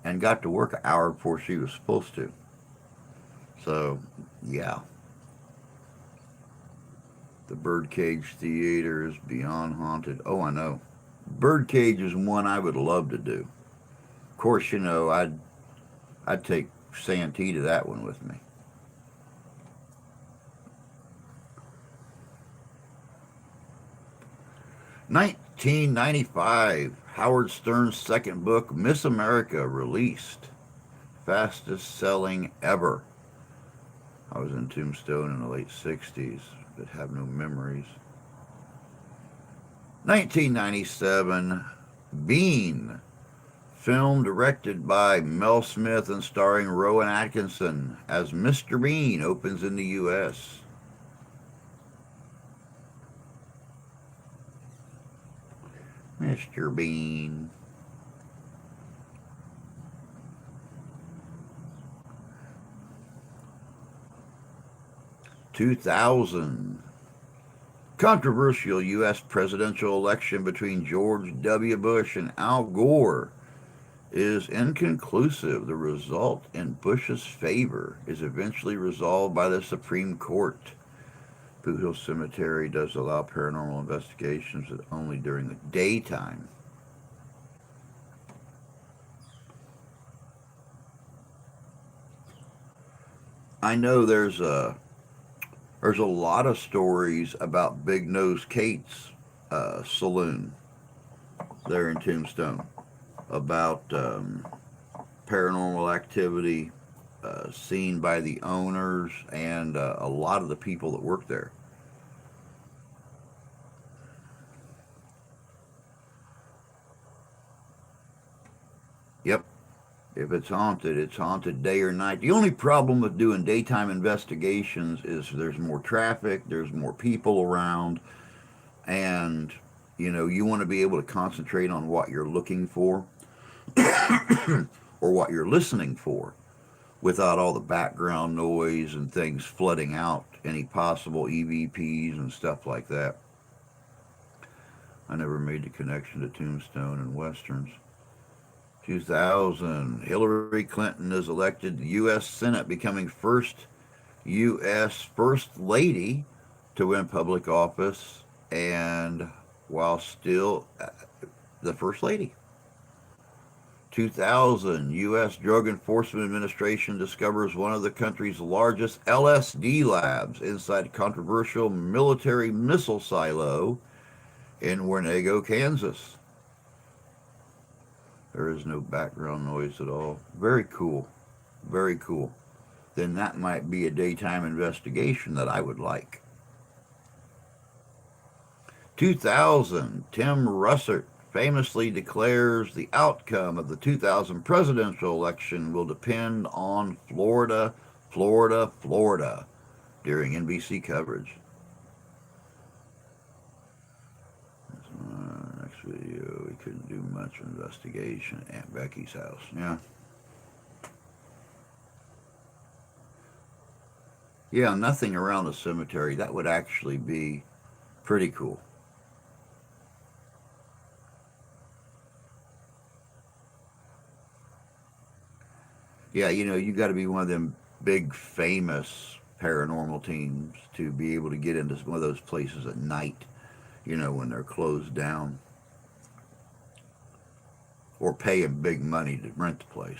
Speaker 1: and got to work an hour before she was supposed to. So, yeah. The Birdcage Theater is beyond haunted. Oh, I know. Birdcage is one I would love to do. Of course, I'd take Santee to that one with me. 1995, Howard Stern's second book, Miss America, released. Fastest selling ever. I was in Tombstone in the late 60s, but have no memories. 1997, Bean, film directed by Mel Smith and starring Rowan Atkinson as Mr. Bean, opens in the U.S. Mr. Bean. 2000. Controversial U.S. presidential election between George W. Bush and Al Gore is inconclusive. The result in Bush's favor is eventually resolved by the Supreme Court. Boot Hill Cemetery does allow paranormal investigations, but only during the daytime. I know there's a lot of stories about Big Nose Kate's saloon there in Tombstone, about paranormal activity seen by the owners and a lot of the people that work there. Yep. If it's haunted day or night. The only problem with doing daytime investigations is there's more traffic, there's more people around, and you want to be able to concentrate on what you're looking for or what you're listening for without all the background noise and things flooding out any possible EVPs and stuff like that. I never made the connection to Tombstone and Westerns. 2000, Hillary Clinton is elected to the U.S. Senate, becoming first U.S. First Lady to win public office, and while still the First Lady. 2000, U.S. Drug Enforcement Administration discovers one of the country's largest LSD labs inside a controversial military missile silo in Wernego, Kansas. There is no background noise at all. Very cool. Very cool. Then that might be a daytime investigation that I would like. 2000, Tim Russert famously declares the outcome of the 2000 presidential election will depend on Florida, Florida, Florida during NBC coverage. Next video, we couldn't do much investigation at Aunt Becky's house. Yeah. Yeah, nothing around the cemetery. That would actually be pretty cool. Yeah, you got to be one of them big famous paranormal teams to be able to get into one of those places at night, when they're closed down, or paying big money to rent the place.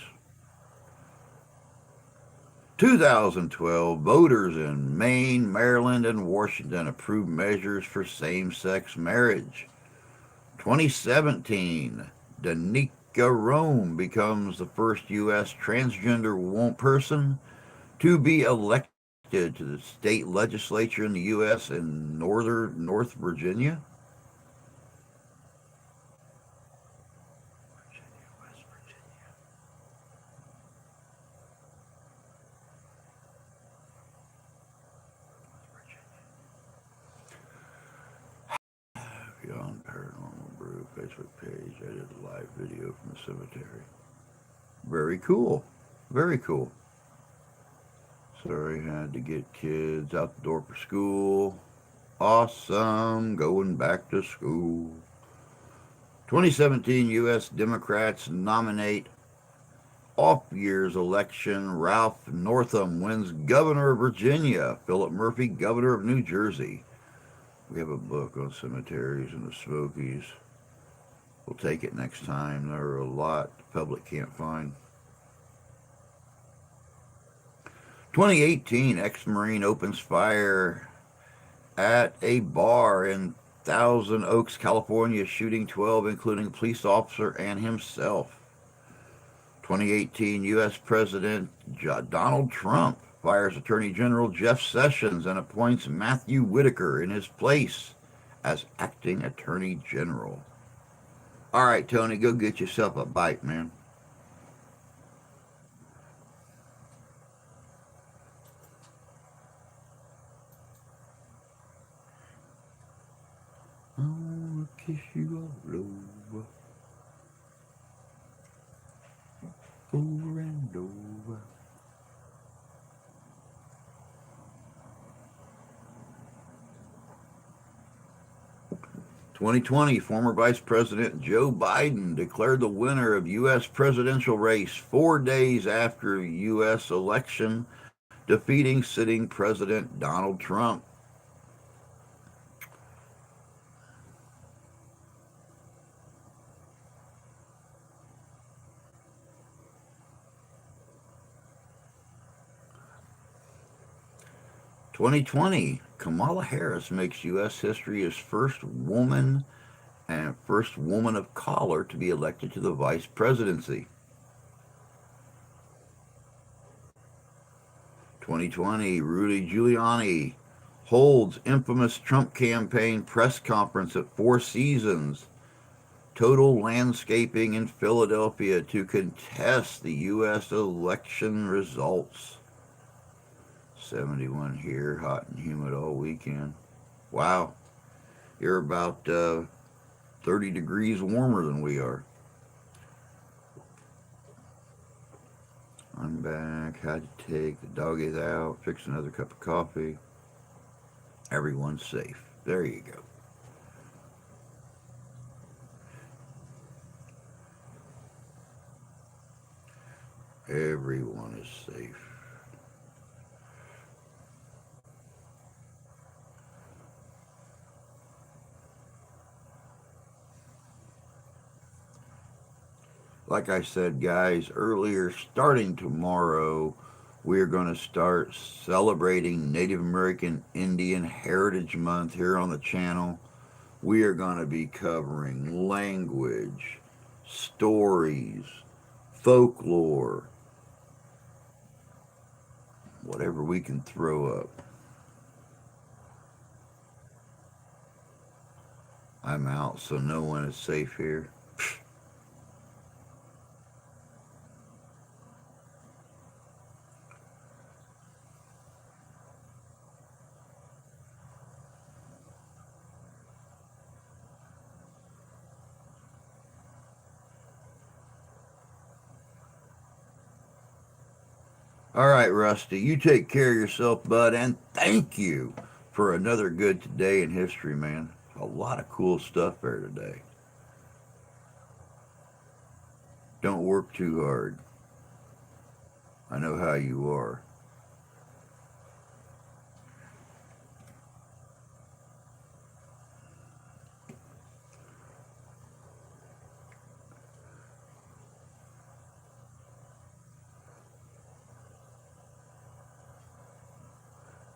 Speaker 1: 2012, voters in Maine, Maryland, and Washington approved measures for same-sex marriage. 2017, Danica Rome becomes the first U.S. transgender person to be elected to the state legislature in the U.S. in North Virginia. West Virginia. Beyond Paranormal Brew Facebook page. I did a live video from the cemetery. Very cool. Very cool. Sorry, had to get kids out the door for school. Awesome. Going back to school. 2017 U.S. Democrats nominate off year's election. Ralph Northam wins governor of Virginia. Philip Murphy, governor of New Jersey. We have a book on cemeteries and the Smokies. We'll take it next time. There are a lot the public can't find. 2018, ex-Marine opens fire at a bar in Thousand Oaks, California, shooting 12, including a police officer and himself. 2018, U.S. President Donald Trump fires Attorney General Jeff Sessions and appoints Matthew Whitaker in his place as acting Attorney General. All right, Tony, go get yourself a bite, man. I'll kiss you all over and over. 2020, former Vice President Joe Biden declared the winner of U.S. presidential race 4 days after U.S. election, defeating sitting President Donald Trump. "2020, Kamala Harris makes U.S. history as first woman of color to be elected to the vice presidency." 2020, Rudy Giuliani holds infamous Trump campaign press conference at Four Seasons Total Landscaping in Philadelphia to contest the U.S. election results. 71 here, hot and humid all weekend. Wow, you're about 30 degrees warmer than we are. I'm back. Had to take the doggies out, fix another cup of coffee. Everyone's safe. There you go. Everyone is safe. Like I said, guys, earlier, starting tomorrow, we're going to start celebrating Native American Indian Heritage Month here on the channel. We are going to be covering language, stories, folklore, whatever we can throw up. I'm out, so no one is safe here. All right, Rusty, you take care of yourself, bud, and thank you for another good today in history, man. A lot of cool stuff there today. Don't work too hard. I know how you are.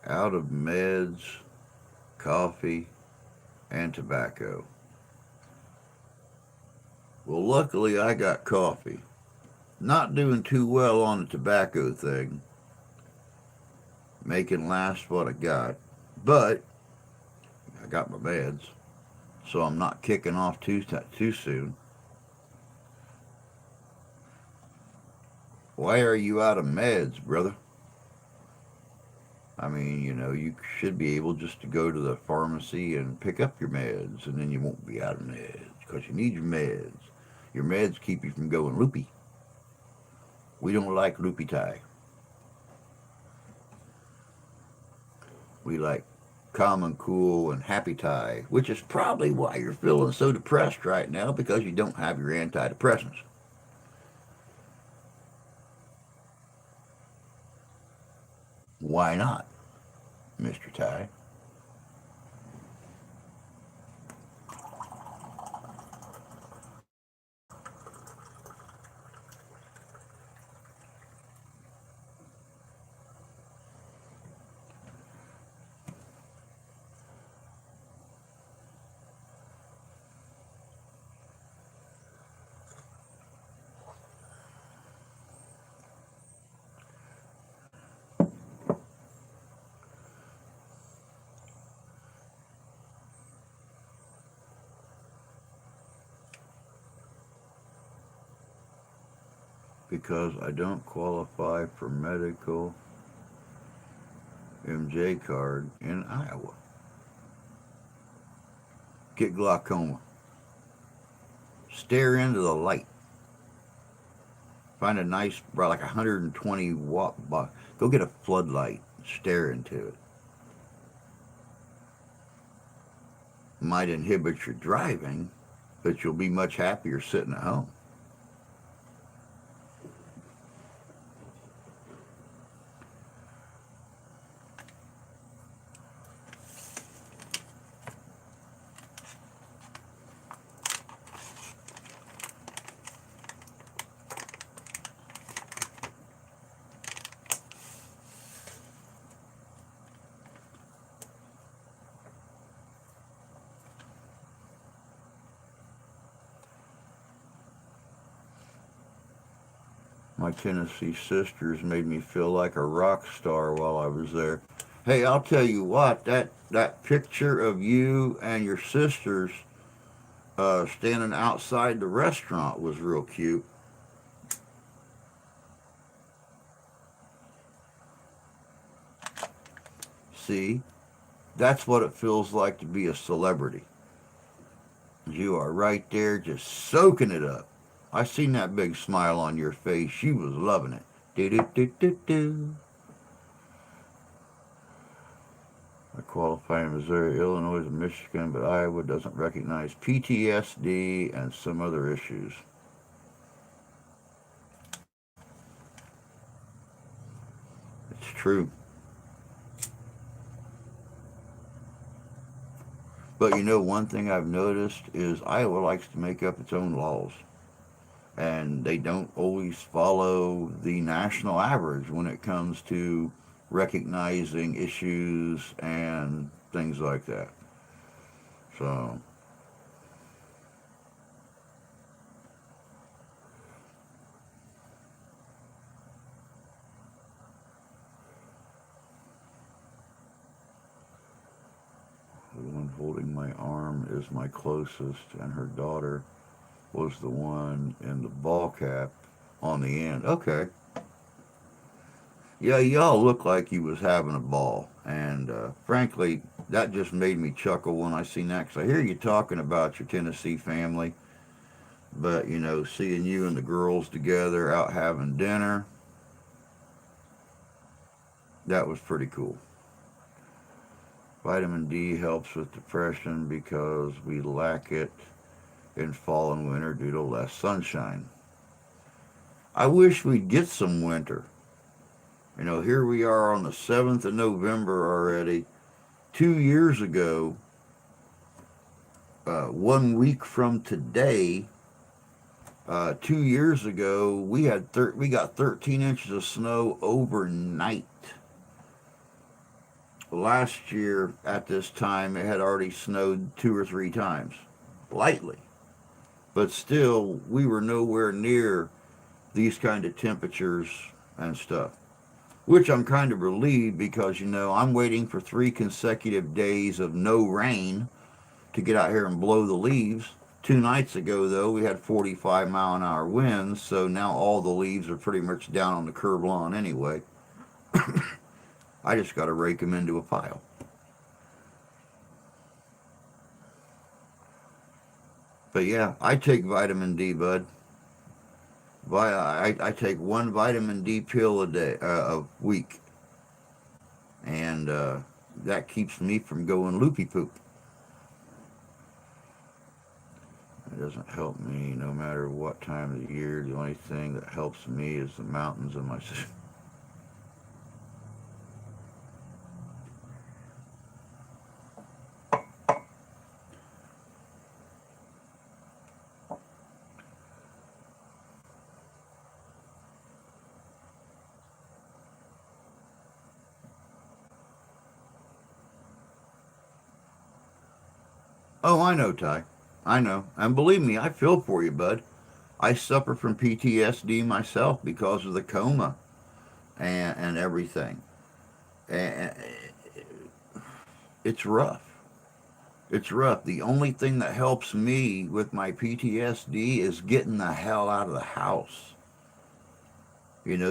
Speaker 1: Out of meds, coffee, and tobacco. Well, luckily I got coffee. Not doing too well on the tobacco thing, making last what I got, but I got my meds, so I'm not kicking off too soon. Why are you out of meds, brother? I mean, you should be able just to go to the pharmacy and pick up your meds, and then you won't be out of meds because you need your meds. Your meds keep you from going loopy. We don't like loopy tie. We like calm and cool and happy tie, which is probably why you're feeling so depressed right now because you don't have your antidepressants. Why not, Mr. Tie? Because I don't qualify for medical MJ card in Iowa. Get glaucoma. Stare into the light. Find a nice, like 120 watt box. Go get a floodlight. Stare into it. Might inhibit your driving, but you'll be much happier sitting at home. My Tennessee sisters made me feel like a rock star while I was there. Hey, I'll tell you what, that picture of you and your sisters standing outside the restaurant was real cute. See, that's what it feels like to be a celebrity. You are right there just soaking it up. I seen that big smile on your face. You was loving it. Do do do do do. I qualify in Missouri, Illinois, and Michigan, but Iowa doesn't recognize PTSD and some other issues. It's true. But one thing I've noticed is Iowa likes to make up its own laws. And they don't always follow the national average when it comes to recognizing issues and things like that. So, holding my arm is my closest, and her daughter was the one in the ball cap on the end. Okay. Yeah, y'all look like you was having a ball. And frankly, that just made me chuckle when I seen that. Because I hear you talking about your Tennessee family. But, seeing you and the girls together out having dinner, that was pretty cool. Vitamin D helps with depression because we lack it in fall and winter due to less sunshine. I wish we'd get some winter. Here we are on the 7th of November already. 2 years ago, 1 week from today, 2 years ago, we got 13 inches of snow overnight. Last year at this time, it had already snowed 2 or 3 times, lightly. But still, we were nowhere near these kind of temperatures and stuff. Which I'm kind of relieved because, I'm waiting for 3 consecutive days of no rain to get out here and blow the leaves. 2 nights ago, though, we had 45-mile-an-hour winds, so now all the leaves are pretty much down on the curb lawn anyway. I just got to rake them into a pile. But yeah, I take vitamin D, bud. I take one vitamin D pill a week, and that keeps me from going loopy poop. It doesn't help me no matter what time of the year. The only thing that helps me is the mountains of my city. Oh, I know, Ty. I know. And believe me, I feel for you, bud. I suffer from PTSD myself because of the coma and everything. And it's rough. It's rough. The only thing that helps me with my PTSD is getting the hell out of the house.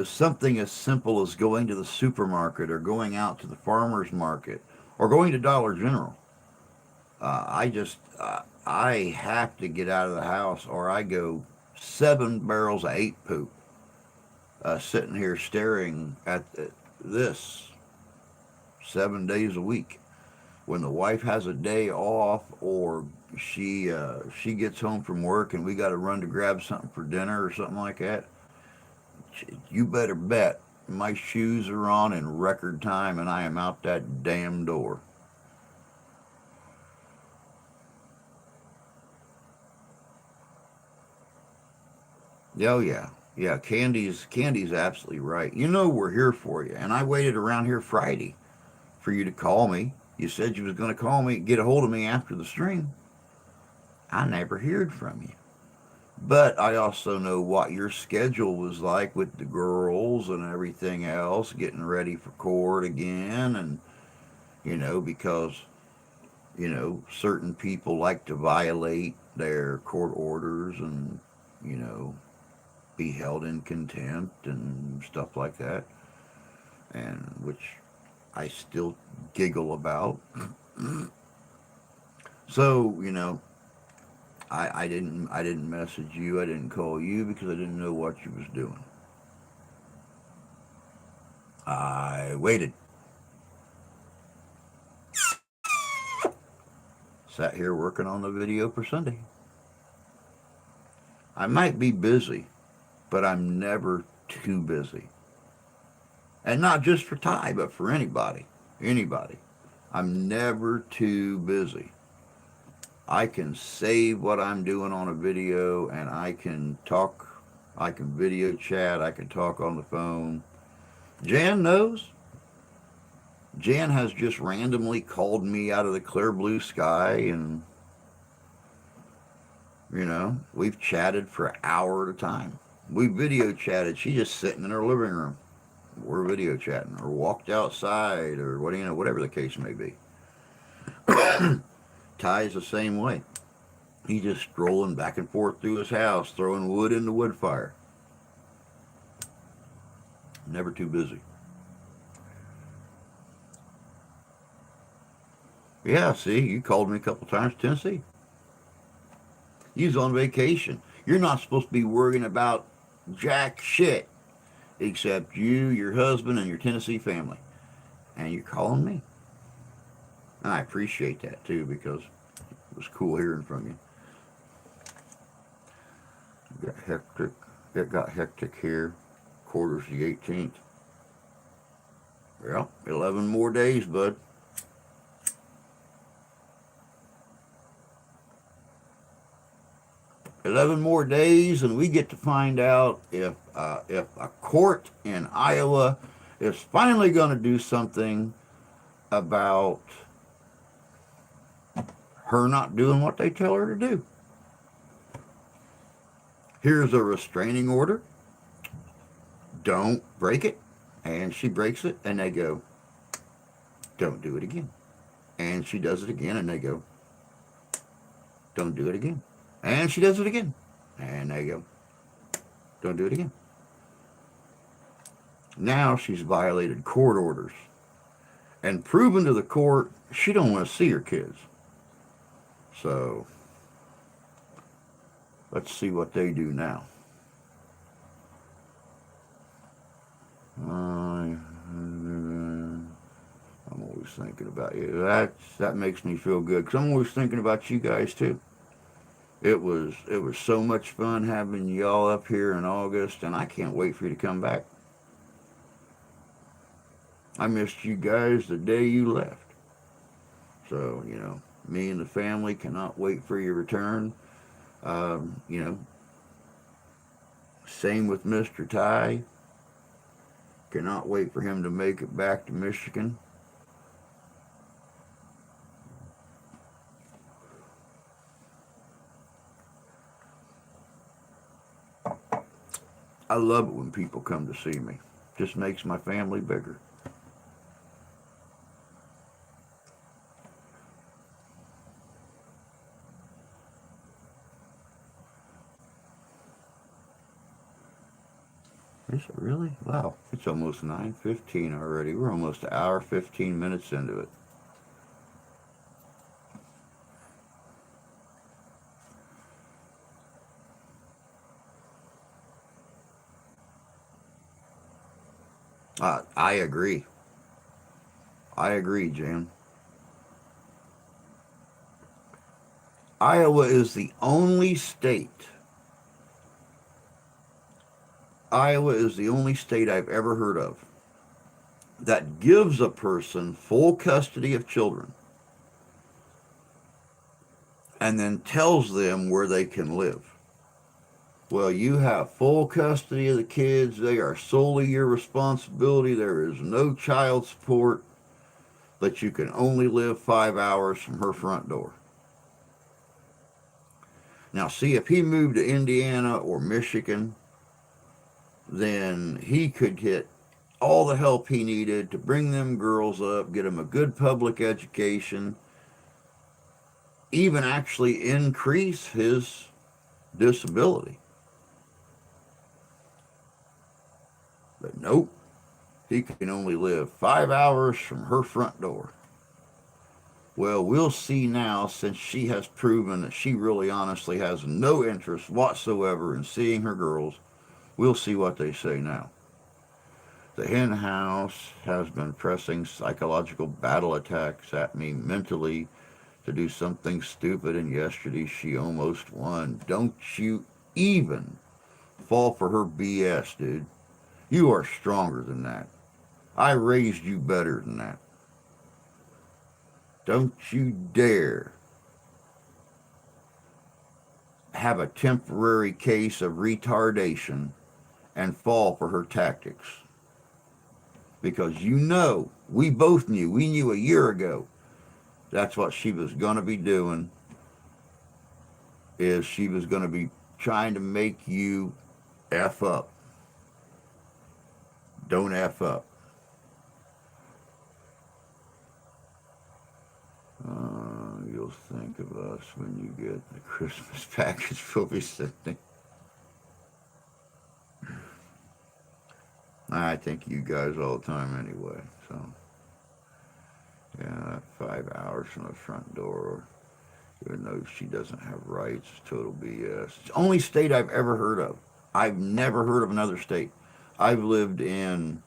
Speaker 1: Something as simple as going to the supermarket or going out to the farmer's market or going to Dollar General. I have to get out of the house or I go 7 barrels of eight poop sitting here staring at this 7 days a week. When the wife has a day off or she gets home from work and we got to run to grab something for dinner or something like that, you better bet my shoes are on in record time and I am out that damn door. Oh yeah, yeah. Candy's absolutely right. We're here for you, and I waited around here Friday for you to call me. You said you was going to call me, get a hold of me after the stream. I never heard from you. But I also know what your schedule was like with the girls and everything else, getting ready for court again, and because certain people like to violate their court orders and you know be held in contempt and stuff like that, and which I still giggle about. So I didn't message you. I didn't call you because I didn't know what you was doing. I waited, sat here working on the video for Sunday. I might be busy, but I'm never too busy. And not just for Ty, but for anybody. Anybody. I'm never too busy. I can save what I'm doing on a video and I can talk, I can video chat, I can talk on the phone. Jan knows. Jan has just randomly called me out of the clear blue sky and, we've chatted for an hour at a time. We video chatted. She's just sitting in her living room. We're video chatting or walked outside or whatever the case may be. Ty's the same way. He's just strolling back and forth through his house, throwing wood in the wood fire. Never too busy. Yeah, see, you called me a couple times, Tennessee. You's on vacation. You're not supposed to be worrying about jack shit except you, your husband, and your Tennessee family. And you're calling me. And I appreciate that too because it was cool hearing from you. It got hectic. It got hectic here. Quarters the 18th. Well, 11 more days, bud. 11 more days, and we get to find out if a court in Iowa is finally going to do something about her not doing what they tell her to do. Here's a restraining order. Don't break it. And she breaks it, and they go, don't do it again. And she does it again, and they go, don't do it again. And she does it again. And they go, don't do it again. Now she's violated court orders and proven to the court she don't want to see her kids. So let's see what they do now. I'm always thinking about you. That makes me feel good because I'm always thinking about you guys too. It was so much fun having y'all up here in August, and I can't wait for you to come back. I missed you guys the day you left. So, me and the family cannot wait for your return. Same with Mr. Ty. Cannot wait for him to make it back to Michigan. I love it when people come to see me. Just makes my family bigger. Is it really? Wow, it's almost 9:15 already. We're almost an hour, 15 minutes into it. I agree. I agree, Jan. Iowa is the only state. Iowa is the only state I've ever heard of that gives a person full custody of children and then tells them where they can live. Well, you have full custody of the kids. They are solely your responsibility. There is no child support, but you can only live 5 hours from her front door. Now, see, if he moved to Indiana or Michigan, then he could get all the help he needed to bring them girls up, get them a good public education, even actually increase his disability. But nope, he can only live 5 hours from her front door. Well, we'll see now, since she has proven that she really honestly has no interest whatsoever in seeing her girls. We'll see what they say now. The hen house has been pressing psychological battle attacks at me mentally to do something stupid, and yesterday she almost won. Don't you even fall for her BS, dude. You are stronger than that. I raised you better than that. Don't you dare have a temporary case of retardation and fall for her tactics. Because we both knew, we knew a year ago, that's what she was going to be doing, is she was going to be trying to make you F up. Don't F up. You'll you'll think of us when you get the Christmas package we'll be sending. I think you guys all the time anyway. So, yeah, 5 hours from the front door, even though she doesn't have rights, total BS. It's the only state I've ever heard of. I've never heard of another state. I've lived in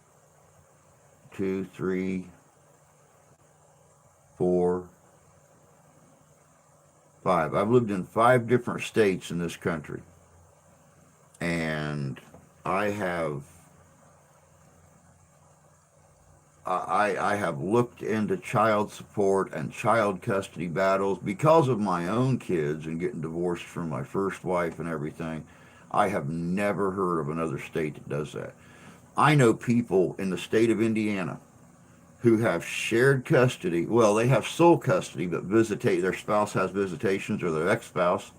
Speaker 1: two, three, four, five. I've lived in 5 different states in this country. And I have I have looked into child support and child custody battles because of my own kids and getting divorced from my first wife and everything. I have never heard of another state that does that. I know people in the state of Indiana who have shared custody. Well, they have sole custody, but their spouse has visitations, or their ex-spouse.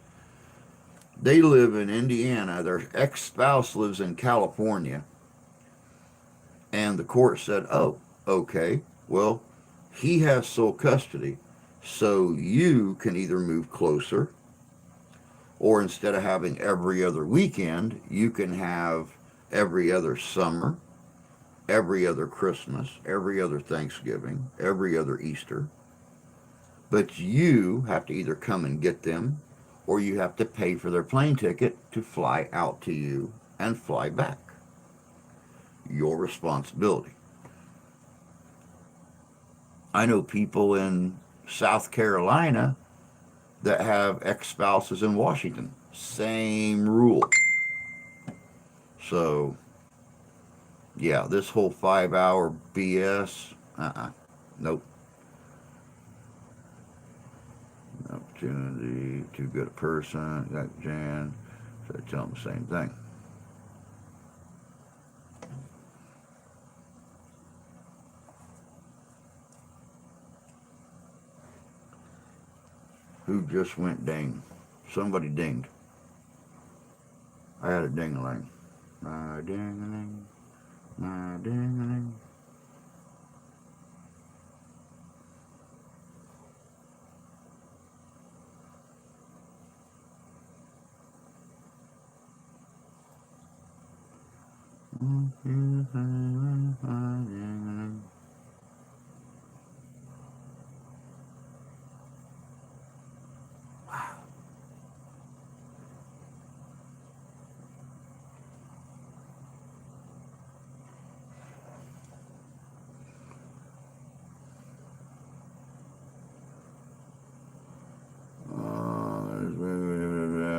Speaker 1: They live in Indiana. Their ex-spouse lives in California. And the court said, oh, okay, well, he has sole custody, so you can either move closer, or instead of having every other weekend, you can have every other summer, every other Christmas, every other Thanksgiving, every other Easter. But you have to either come and get them, or you have to pay for their plane ticket to fly out to you and fly back. Your responsibility. I know people in South Carolina that have ex-spouses in Washington. Same rule. So, yeah, this whole 5-hour BS, nope. Opportunity, too good a person, got Jan, so I tell them the same thing. Who just went ding? Somebody dinged. I had a ding-a-ling. My ding-a-ling. My ding-a-ling.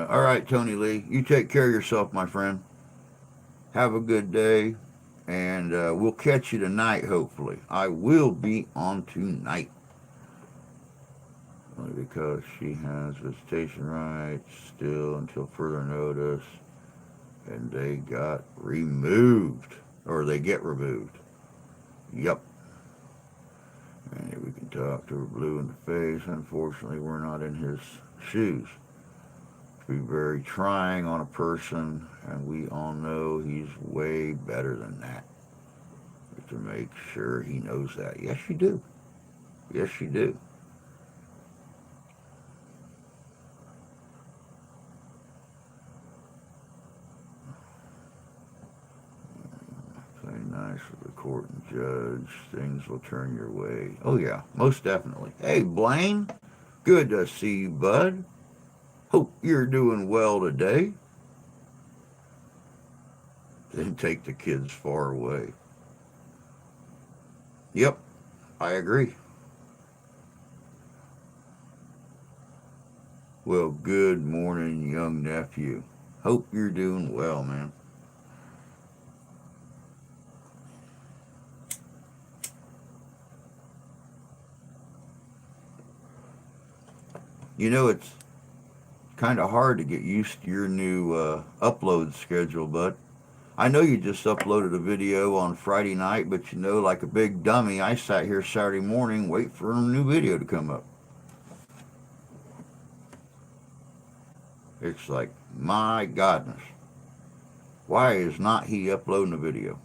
Speaker 1: All right, Tony Lee, you take care of yourself, my friend. Have a good day, and we'll catch you tonight, hopefully. I will be on tonight. Only because she has visitation rights still until further notice, and they got removed, or they get removed. Yep. And we can talk to her blue in the face. Unfortunately, we're not in his shoes. Be very trying on a person, and we all know he's way better than that. To make sure he knows that. Yes, you do. Yes, you do. Play nice with the court and judge. Things will turn your way. Oh, yeah, most definitely. Hey, Blaine, good to see you, bud. Hope you're doing well today. Then take the kids far away. Yep, I agree. Well, good morning, young nephew. Hope you're doing well, man. You know, it's kind of hard to get used to your new upload schedule, bud. I know you just uploaded a video on Friday night, but you know, like a big dummy, I sat here Saturday morning waiting for a new video to come up. It's like, my godness, why is not he uploading a video?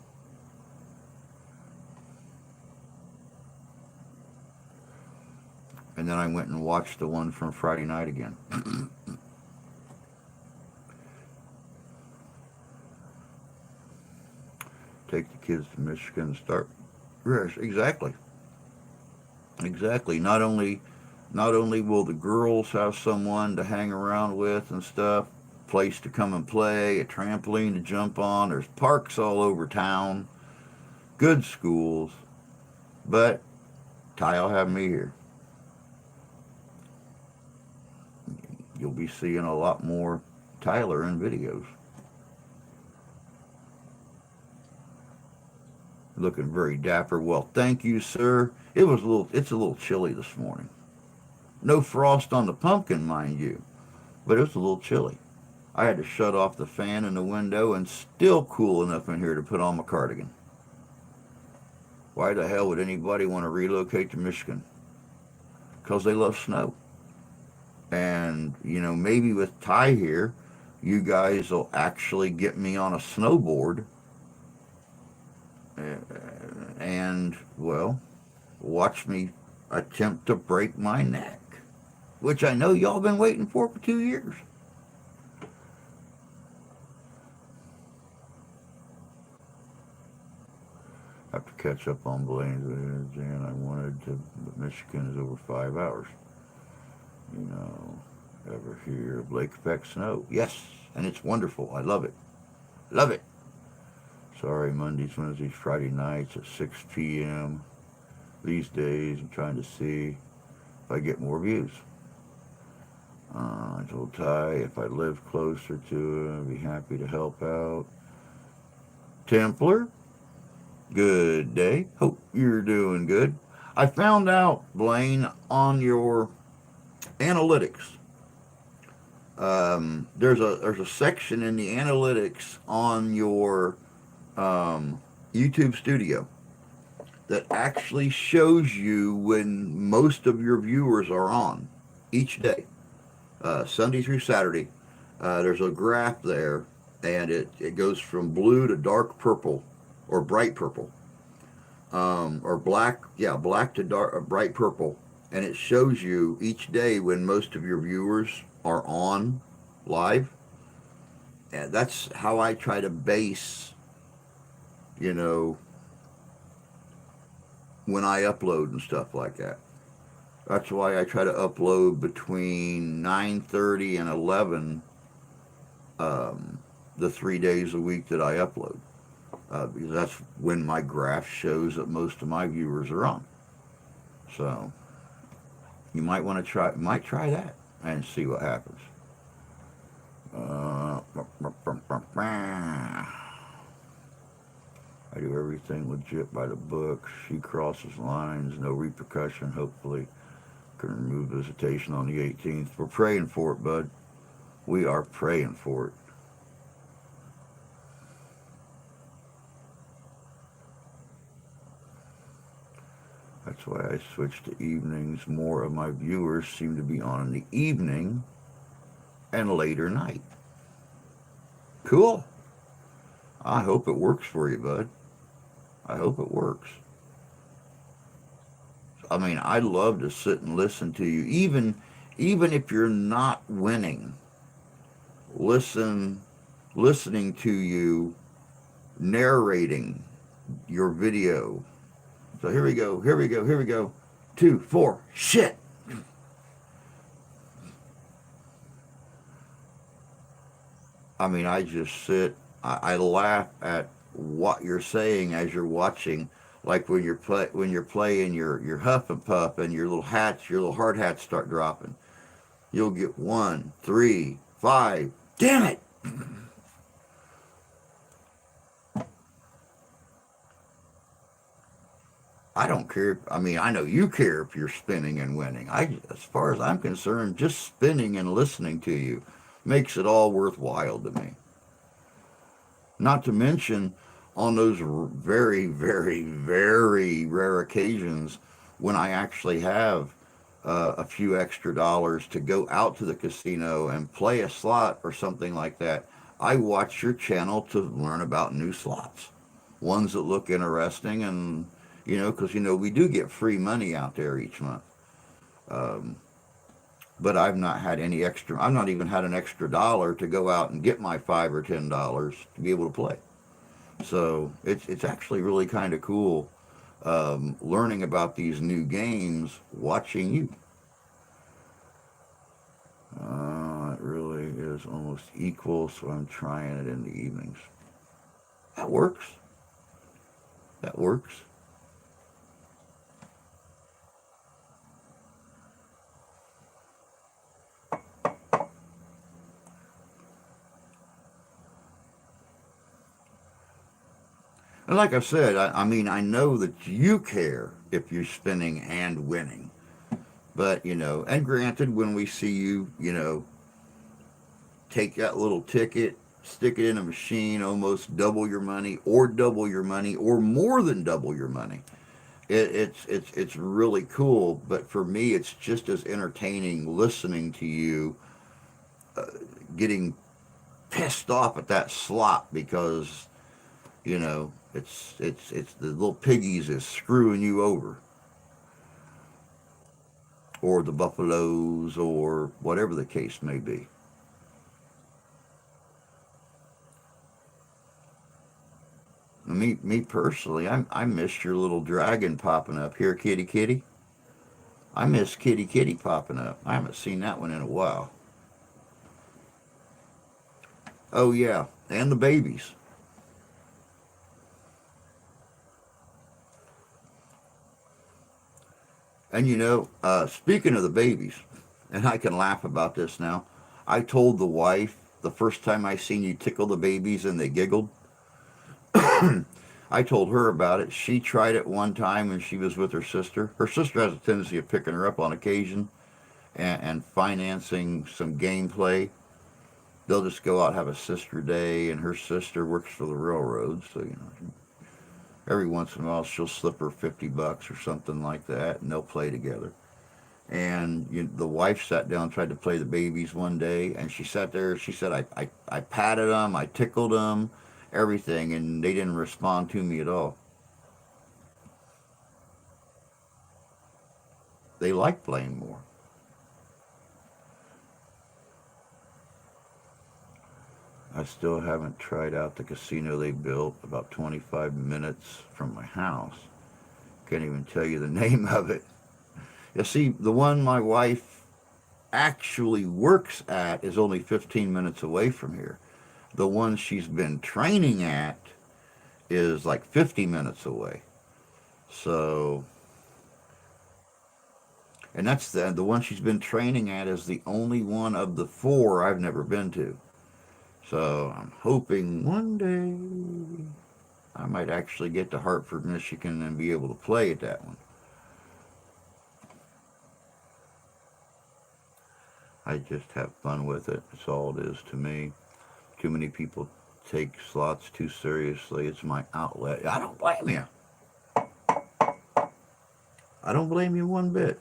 Speaker 1: And then I went and watched the one from Friday night again. Take the kids to Michigan and start. Yes, exactly. Exactly. Not only will the girls have someone to hang around with and stuff, place to come and play, a trampoline to jump on, there's parks all over town, good schools, but Ty will have me here. You'll be seeing a lot more Tyler in videos. Looking very dapper. Well, thank you, sir. It's a little chilly this morning. No frost on the pumpkin, mind you, but it was a little chilly. I had to shut off the fan in the window and still cool enough in here to put on my cardigan. Why the hell would anybody want to relocate to Michigan? Because they love snow. And, maybe with Ty here, you guys will actually get me on a snowboard and, well, watch me attempt to break my neck, which I know y'all been waiting for 2 years. Have to catch up on Blaine's, and I wanted to, but Michigan is over 5 hours. You know, ever hear of Lake Effect snow? Yes, and it's wonderful. I love it. Love it. Sorry, Mondays, Wednesdays, Friday nights at 6 p.m. These days, I'm trying to see if I get more views. I told Ty if I live closer to it, I'd be happy to help out. Templar, good day. Hope you're doing good. I found out, Blaine, on your analytics. There's a section in the analytics on your YouTube studio that actually shows you when most of your viewers are on each day, Sunday through Saturday. There's a graph there, and it goes from blue to dark purple or bright purple, or black, yeah, black to dark, bright purple, and it shows you each day when most of your viewers are on live. And that's how I try to base, you know, when I upload and stuff like that. That's why I try to upload between 9:30 and 11, the 3 days a week that I upload, because that's when my graph shows that most of my viewers are on. So you might want to try that and see what happens. I do everything legit by the book. She crosses lines, no repercussion. Hopefully, can remove visitation on the 18th. We're praying for it, bud. We are praying for it. That's why I switched to evenings. More of my viewers seem to be on in the evening and later night. Cool. I hope it works for you, bud. I hope it works. I mean, I love to sit and listen to you, even if you're not winning. Listening to you narrating your video. So here we go. Here we go. Here we go. 2, 4. Shit. I mean, I just sit. I laugh at what you're saying as you're watching, like when you're playing your huff and puff and your little hard hats start dropping. You'll get 1, 3, 5. Damn it! I don't care. I mean, I know you care if you're spinning and winning. As far as I'm concerned, just spinning and listening to you makes it all worthwhile to me. Not to mention on those very, very, very rare occasions when I actually have a few extra dollars to go out to the casino and play a slot or something like that, I watch your channel to learn about new slots, ones that look interesting, and because we do get free money out there each month. Um, but I've not had any extra. I've not even had an extra dollar to go out and get my $5 or $10 to be able to play. So it's actually really kind of cool learning about these new games, watching you. It really is almost equal, so I'm trying it in the evenings. That works. That works. And like I said, I mean, I know that you care if you're spinning and winning. But, and granted, when we see you, take that little ticket, stick it in a machine, almost double your money, or more than double your money. It's really cool. But for me, it's just as entertaining listening to you getting pissed off at that slot because it's the little piggies is screwing you over, or the buffaloes, or whatever the case may be. Me personally, I miss your little dragon popping up here, kitty kitty. I miss kitty kitty popping up. I haven't seen that one in a while. Oh yeah, and the babies. And speaking of the babies, and I can laugh about this now. I told the wife the first time I seen you tickle the babies and they giggled. I told her about it. She tried it one time when she was with her sister. Her sister has a tendency of picking her up on occasion and financing some gameplay. They'll just go out and have a sister day, and her sister works for the railroad, so every once in a while she'll slip her $50 or something like that, and they'll play together. And the wife sat down and tried to play the babies one day, and she sat there. She said, I patted them, I tickled them, everything, and they didn't respond to me at all. They like playing more. I still haven't tried out the casino they built about 25 minutes from my house. Can't even tell you the name of it. You see, the one my wife actually works at is only 15 minutes away from here. The one she's been training at is like 50 minutes away. So, and that's the one she's been training at is the only one of the four I've never been to. So I'm hoping one day I might actually get to Hartford, Michigan and be able to play at that one. I just have fun with it. That's all it is to me. Too many people take slots too seriously. It's my outlet. I don't blame you. I don't blame you one bit.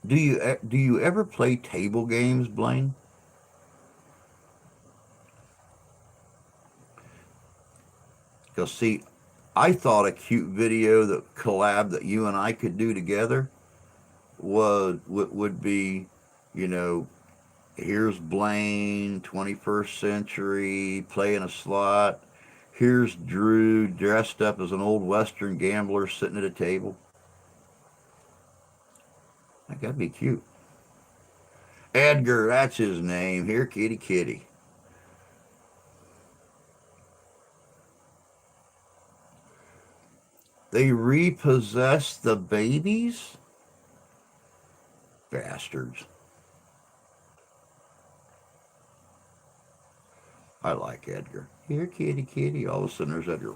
Speaker 1: Do you ever play table games, Blaine? Because see, I thought a cute video that collab that you and I could do together would be, you know, here's Blaine, 21st century, playing a slot. Here's Drew dressed up as an old Western gambler sitting at a table. That gotta be cute. Edgar, that's his name. Here, kitty kitty. They repossess the babies? Bastards. I like Edgar. Here, kitty kitty. All of a sudden there's Edgar.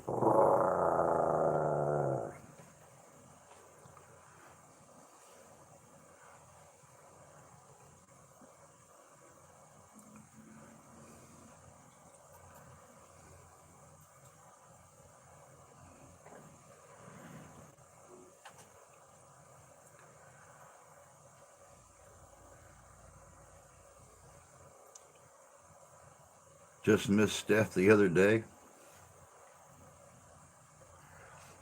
Speaker 1: Just missed Steph the other day.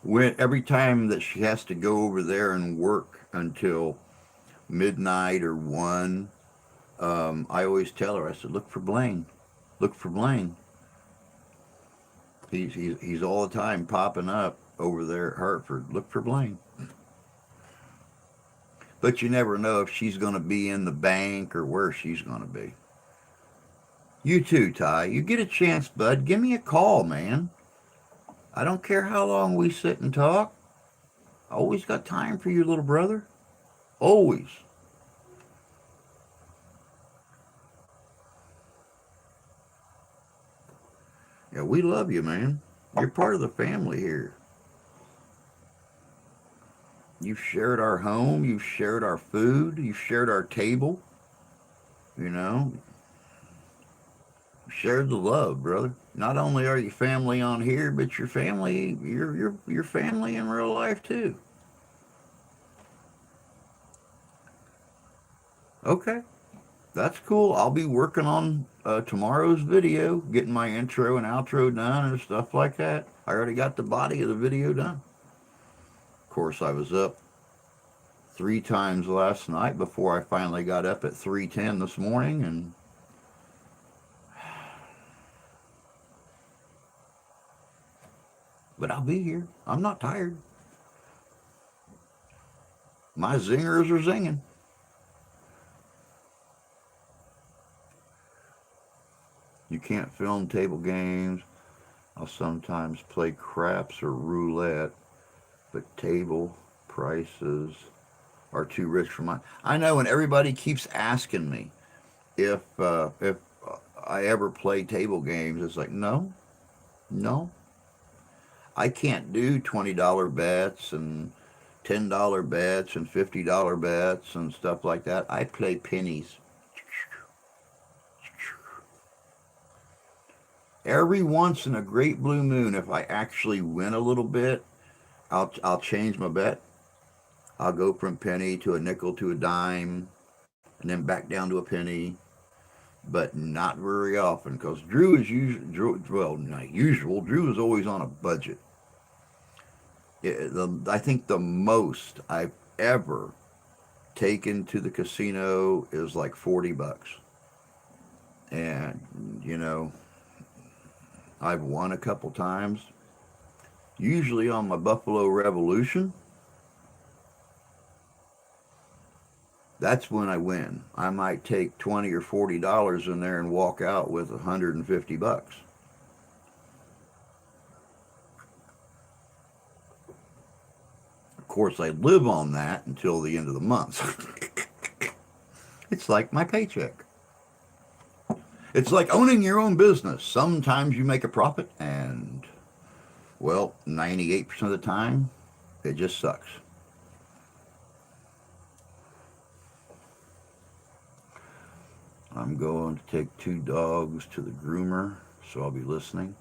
Speaker 1: When every time that she has to go over there and work until midnight or 1, I always tell her, I said, look for Blaine. Look for Blaine. He's all the time popping up over there at Hartford. Look for Blaine. But you never know if she's going to be in the bank or where she's going to be. You too, Ty. You get a chance, bud. Give me a call, man. I don't care how long we sit and talk. I always got time for you, little brother. Always. Yeah, we love you, man. You're part of the family here. You've shared our home. You've shared our food. You've shared our table. You know, shared the love, brother. Not only are you family on here, but your family, your family in real life too. Okay, that's cool. I'll be working on tomorrow's video, getting my intro and outro done and stuff like that. I already got the body of the video done. Of course, I was up 3 times last night before I finally got up at 3:10 this morning, and but I'll be here. I'm not tired. My zingers are zinging. You can't film table games. I'll sometimes play craps or roulette, but table prices are too rich for mine. I know, and everybody keeps asking me if I ever play table games. It's like, no, no, I can't do $20 bets and $10 bets and $50 bets and stuff like that. I play pennies. Every once in a great blue moon, if I actually win a little bit, I'll change my bet. I'll go from penny to a nickel to a dime, and then back down to a penny. But not very often, because Drew is usual. Well, not usual. Drew is always on a budget. I think the most I've ever taken to the casino is like $40, and I've won a couple times. Usually on my Buffalo Revolution, that's when I win. I might take $20 or $40 in there and walk out with $150. Of course, I live on that until the end of the month. It's like my paycheck. It's like owning your own business. Sometimes you make a profit, and, well, 98% of the time, it just sucks. I'm going to take 2 dogs to the groomer, so I'll be listening.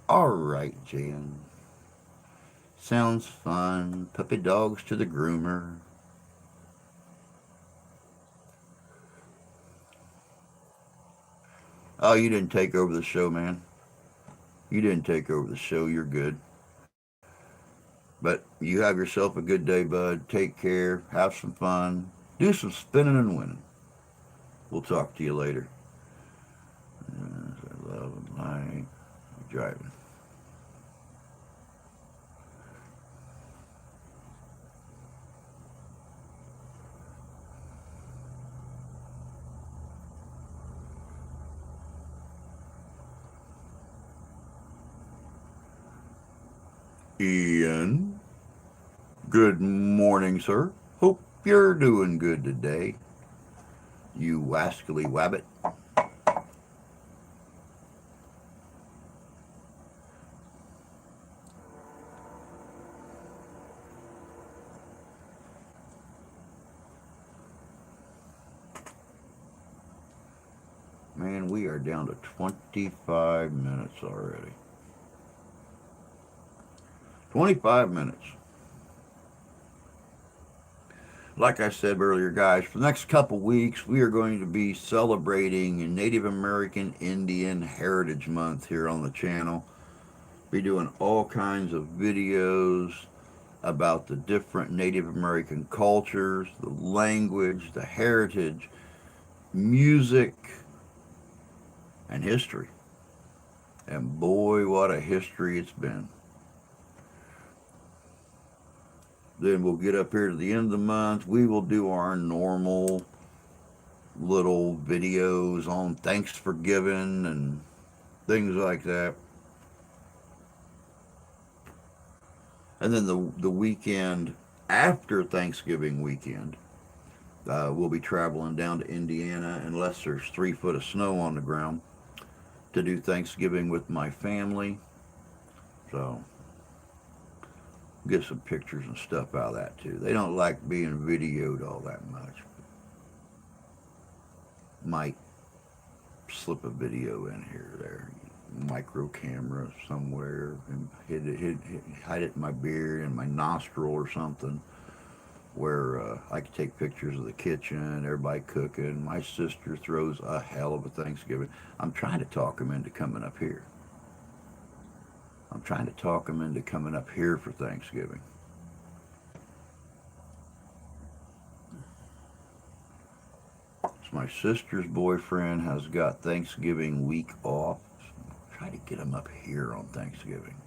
Speaker 1: All right, Jan. Sounds fun. Puppy dogs to the groomer. Oh, you didn't take over the show, man. You didn't take over the show. You're good. But you have yourself a good day, bud. Take care. Have some fun. Do some spinning and winning. We'll talk to you later. I love my driving. Ian, good morning, sir. Hope you're doing good today. You wascally wabbit. Man, we are down to 25 minutes already. 25 minutes. Like I said earlier, guys, for the next couple weeks, we are going to be celebrating Native American Indian Heritage Month here on the channel. Be doing all kinds of videos about the different Native American cultures, the language, the heritage, music, and history. And boy, what a history it's been. Then we'll get up here to the end of the month. We will do our normal little videos on thanks for giving and things like that. And then the weekend after Thanksgiving weekend, we'll be traveling down to Indiana unless there's 3 foot of snow on the ground to do Thanksgiving with my family. So get some pictures and stuff out of that too. They don't like being videoed all that much. Might slip a video in here or there, micro camera somewhere, and hide it in my beard and my nostril or something, where I could take pictures of the kitchen, everybody cooking. My sister throws a hell of a Thanksgiving. I'm trying to talk them into coming up here. I'm trying to talk them into coming up here for Thanksgiving. So my sister's boyfriend has got Thanksgiving week off. So try to get him up here on Thanksgiving.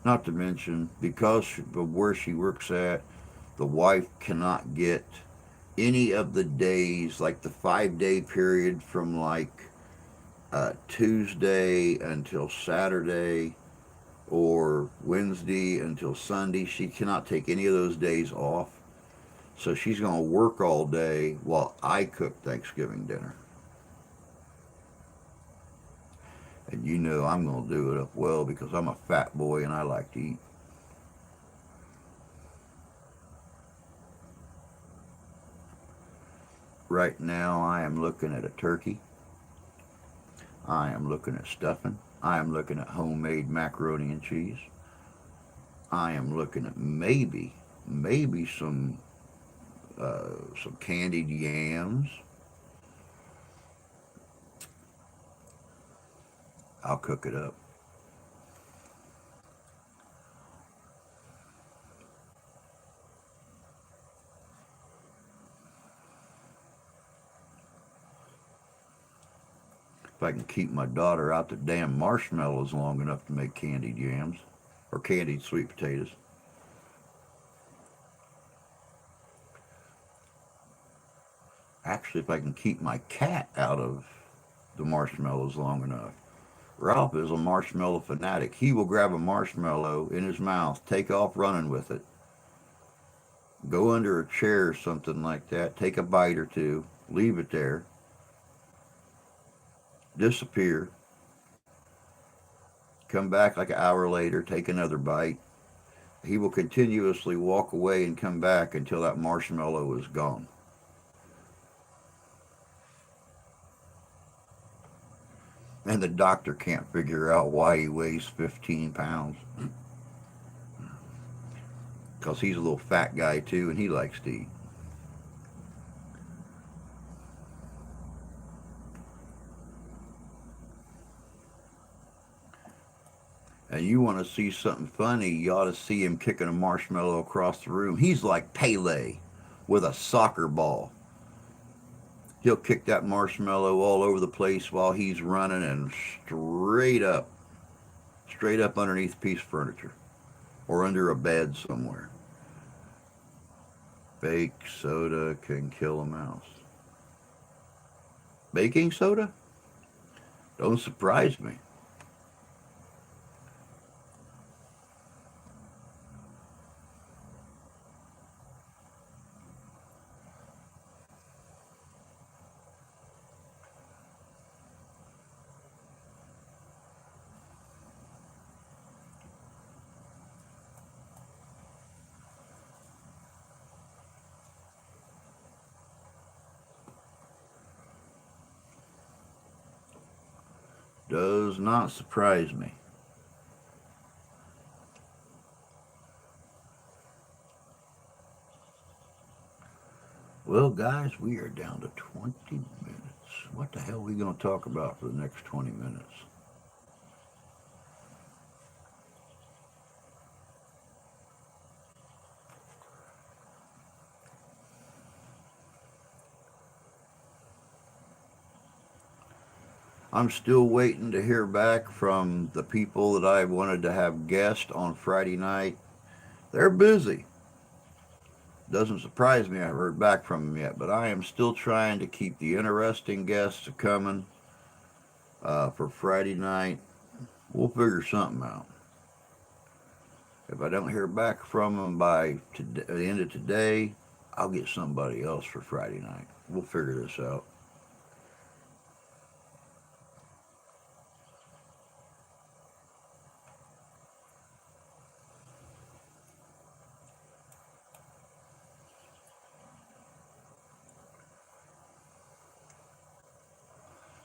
Speaker 1: Not to mention, because of where she works at, the wife cannot get any of the days, like the 5 day period from like Tuesday until Saturday or Wednesday until Sunday. She cannot take any of those days off. So she's going to work all day while I cook Thanksgiving dinner. And you know I'm going to do it up well because I'm a fat boy and I like to eat. Right now I am looking at a turkey. I am looking at stuffing. I am looking at homemade macaroni and cheese. I am looking at maybe some candied yams. I'll cook it up. If I can keep my daughter out the damn marshmallows long enough to make candied yams or candied sweet potatoes. Actually, if I can keep my cat out of the marshmallows long enough. Ralph is a marshmallow fanatic. He will grab a marshmallow in his mouth, take off running with it, go under a chair or something like that, take a bite or two, leave it there, disappear, come back like an hour later, take another bite. He will continuously walk away and come back until that marshmallow is gone. And the doctor can't figure out why he weighs 15 pounds. Because he's a little fat guy too and he likes to eat. And you want to see something funny, you ought to see him kicking a marshmallow across the room. He's like Pele with a soccer ball. He'll kick that marshmallow all over the place while he's running and straight up underneath a piece of furniture or under a bed somewhere. Fake soda can kill a mouse. Baking soda? Don't surprise me. Does not surprise me. Well, guys, we are down to 20 minutes. What the hell are we going to talk about for the next 20 minutes? I'm still waiting to hear back from the people that I wanted to have guests on Friday night. They're busy. Doesn't surprise me I haven't heard back from them yet, but I am still trying to keep the interesting guests coming for Friday night. We'll figure something out. If I don't hear back from them by the end of today, I'll get somebody else for Friday night. We'll figure this out.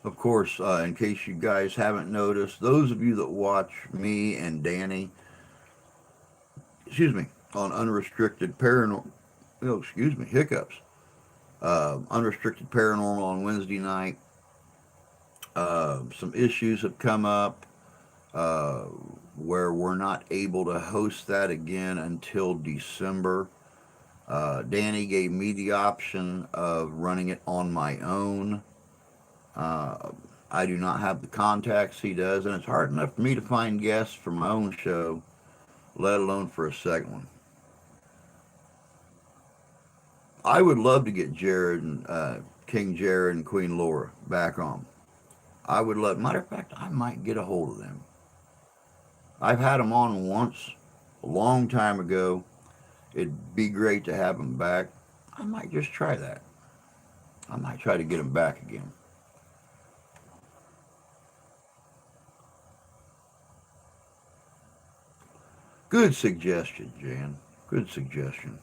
Speaker 1: Of course, in case you guys haven't noticed, those of you that watch me and Danny, excuse me, on unrestricted paranormal, oh, excuse me, hiccups, unrestricted paranormal on Wednesday night, some issues have come up uh, where we're not able to host that again until December. Danny gave me the option of running it on my own. Uh, I do not have the contacts he does, and it's hard enough for me to find guests for my own show, let alone for a second one. I would love to get Jared and King Jared and Queen Laura back on. I would love. Matter of fact, I might get a hold of them. I've had them on once, a long time ago. It'd be great to have them back. I might just try that. I might try to get them back again. Good suggestion, Jan. Good suggestion.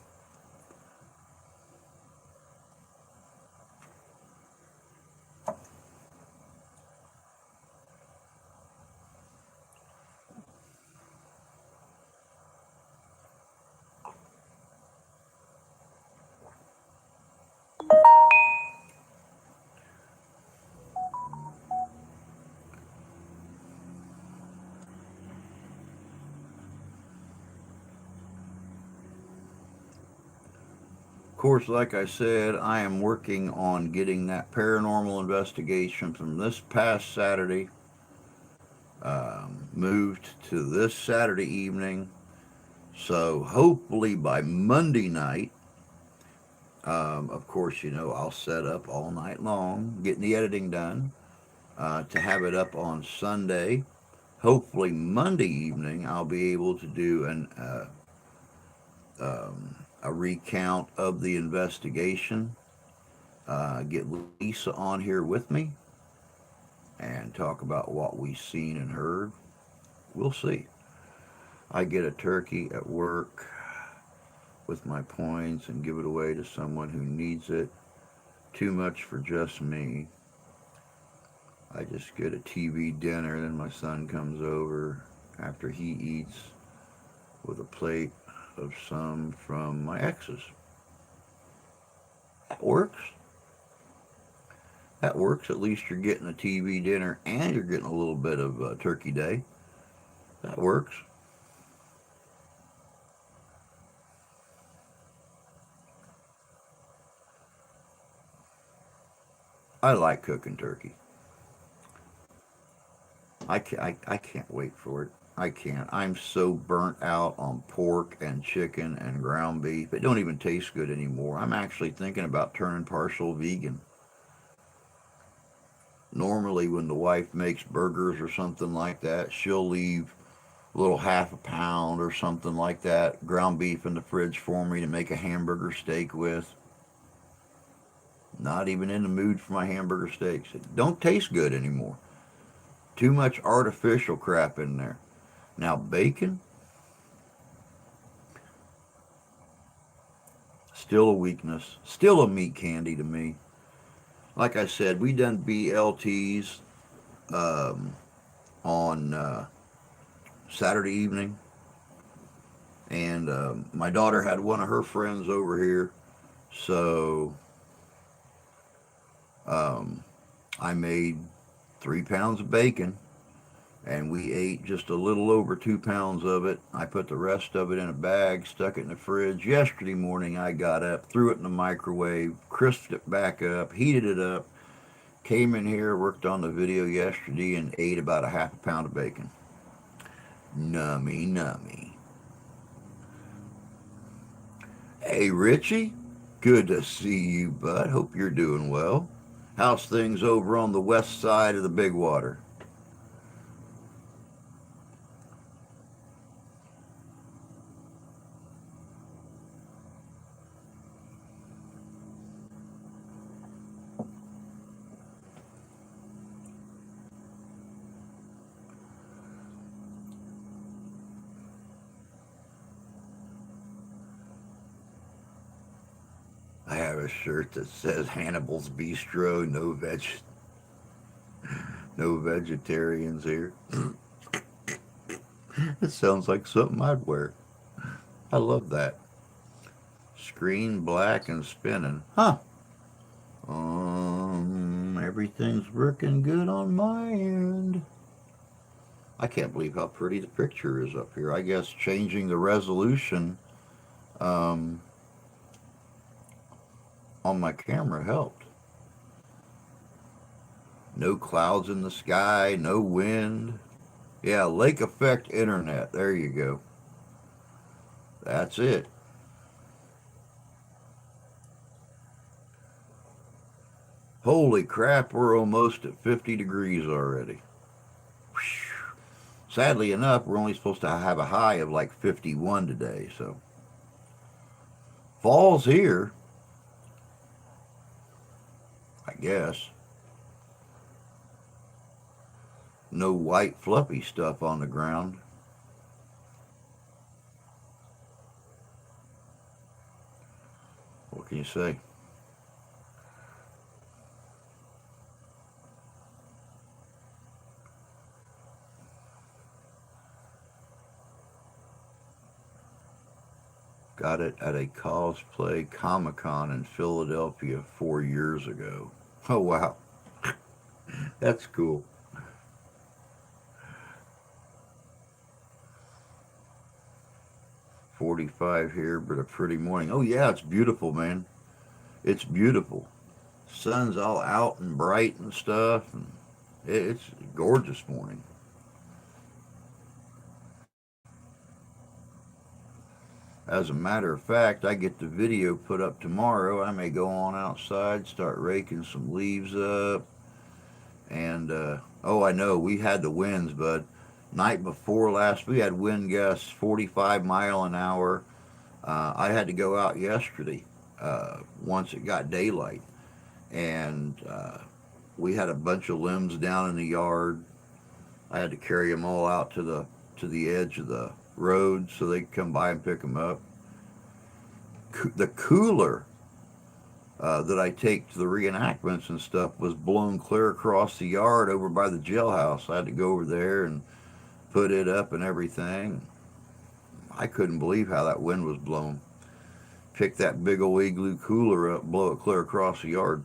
Speaker 1: Of course, like I said, I am working on getting that paranormal investigation from this past Saturday moved to this Saturday evening. So hopefully by Monday night, of course, I'll set up all night long, getting the editing done to have it up on Sunday. Hopefully Monday evening, I'll be able to do a recount of the investigation. Get Lisa on here with me and talk about what we've seen and heard. We'll see. I get a turkey at work with my points and give it away to someone who needs it. Too much for just me. I just get a TV dinner, then my son comes over after he eats with a plate of some from my ex's. That works. That works. At least you're getting a TV dinner and you're getting a little bit of turkey day. That works. I like cooking turkey. I can't wait for it. I can't. I'm so burnt out on pork and chicken and ground beef. It don't even taste good anymore. I'm actually thinking about turning partial vegan. Normally, when the wife makes burgers or something like that, she'll leave a little half a pound or something like that ground beef in the fridge for me to make a hamburger steak with. Not even in the mood for my hamburger steaks. It don't taste good anymore. Too much artificial crap in there. Now bacon, still a weakness. Still a meat candy to me. Like I said, we done BLTs um, on Saturday evening, and my daughter had one of her friends over here, so Um, I made 3 pounds of bacon, and we ate just a little over 2 pounds of it. I put the rest of it in a bag, stuck it in the fridge. Yesterday morning, I got up, threw it in the microwave, crisped it back up, heated it up, came in here, worked on the video yesterday, and ate about a half a pound of bacon. Nummy, nummy. Hey, Richie. Good to see you, bud. Hope you're doing well. How's things over on the west side of the big water? I have a shirt that says Hannibal's Bistro, no vegetarians here. It sounds like something I'd wear. I love that. Screen black and spinning. Huh. Everything's working good on my end. I can't believe how pretty the picture is up here. I guess changing the resolution um, on my camera helped. No clouds in the sky, no wind. Yeah, lake effect internet. There you go. That's it. Holy crap, we're almost at 50 degrees already. Sadly enough, we're only supposed to have a high of like 51 today, so fall's here, I guess. No white fluffy stuff on the ground. What can you say? Got it at a cosplay Comic Con in Philadelphia 4 years ago. Oh, wow. That's cool. 45 here, but a pretty morning. Oh, yeah, it's beautiful, man. It's beautiful. Sun's all out and bright and stuff. And it's a gorgeous morning. As a matter of fact, I get the video put up tomorrow. I may go on outside, start raking some leaves up. And, oh, I know, we had the winds, but night before last, we had wind gusts 45 mile an hour. I had to go out yesterday once it got daylight. And we had a bunch of limbs down in the yard. I had to carry them all out to the edge of the road so they could come by and pick them up. The cooler that I take to the reenactments and stuff was blown clear across the yard over by the jailhouse. I had to go over there and put it up and everything. I couldn't believe how that wind was blown. Pick that big old igloo cooler up, blow it clear across the yard.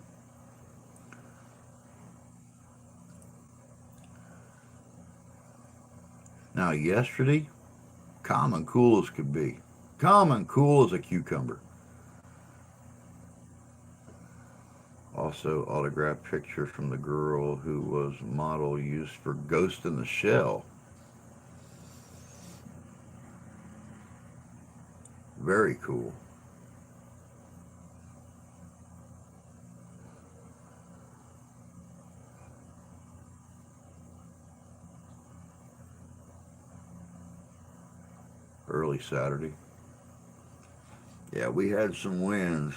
Speaker 1: Now, yesterday, calm and cool as could be. Calm and cool as a cucumber. Also, autographed picture from the girl who was model used for Ghost in the Shell. Very cool. Early Saturday. Yeah, we had some winds.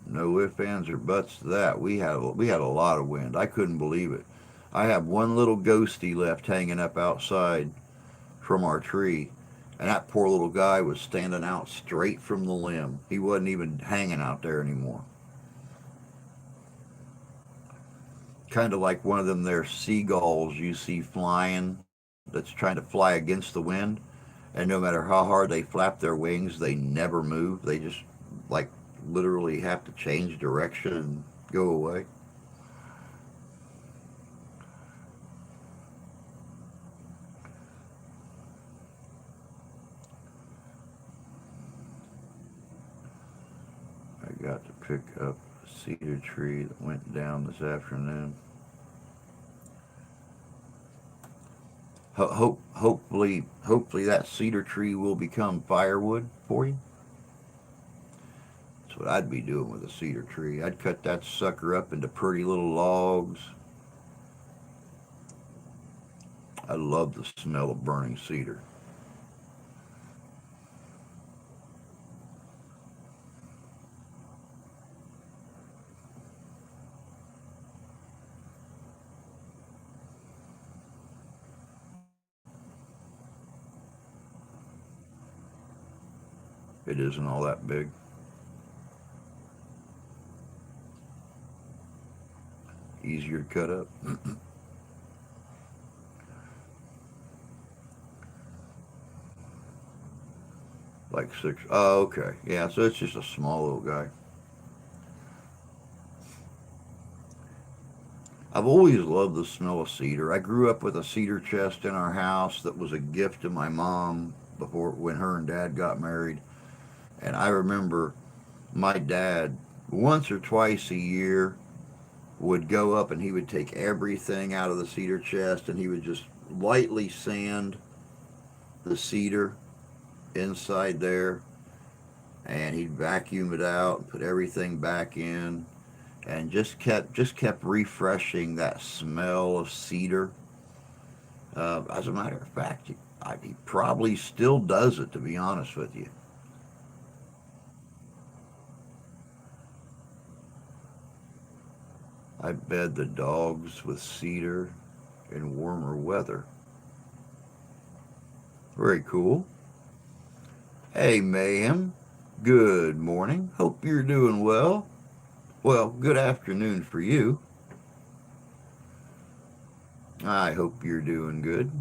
Speaker 1: No ifs, ands, or buts to that. We had a lot of wind. I couldn't believe it. I have one little ghosty left hanging up outside from our tree, and that poor little guy was standing out straight from the limb. He wasn't even hanging out there anymore. Kind of like one of them there seagulls you see flying that's trying to fly against the wind, and no matter how hard they flap their wings, they never move. They just like literally have to change direction and go away. I got to pick up a cedar tree that went down this afternoon. Hopefully that cedar tree will become firewood for you. That's what I'd be doing with a cedar tree. I'd cut that sucker up into pretty little logs. I love the smell of burning cedar. It isn't all that big. Easier to cut up. Like six. Oh, okay. Yeah, so it's just a small little guy. I've always loved the smell of cedar. I grew up with a cedar chest in our house that was a gift to my mom before when her and dad got married. And I remember my dad once or twice a year would go up and he would take everything out of the cedar chest and he would just lightly sand the cedar inside there and he'd vacuum it out and put everything back in and just kept refreshing that smell of cedar. As a matter of fact, he probably still does it. To be honest with you, I bed the dogs with cedar in warmer weather. Very cool. Hey, Mayhem. Good morning. Hope you're doing well. Well, good afternoon for you. I hope you're doing good.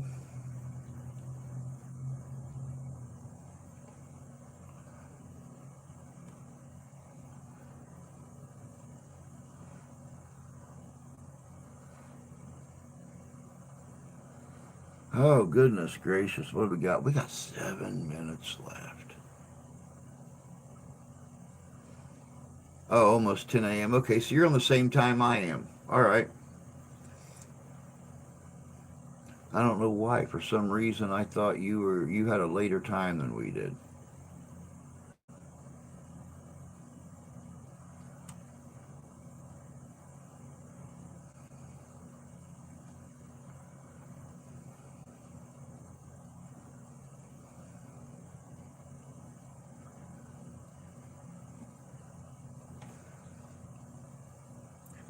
Speaker 1: Oh, goodness gracious. What have we got? We got 7 minutes left. Oh, almost 10 a.m. Okay, so you're on the same time I am. All right. I don't know why. For some reason, I thought you had a later time than we did.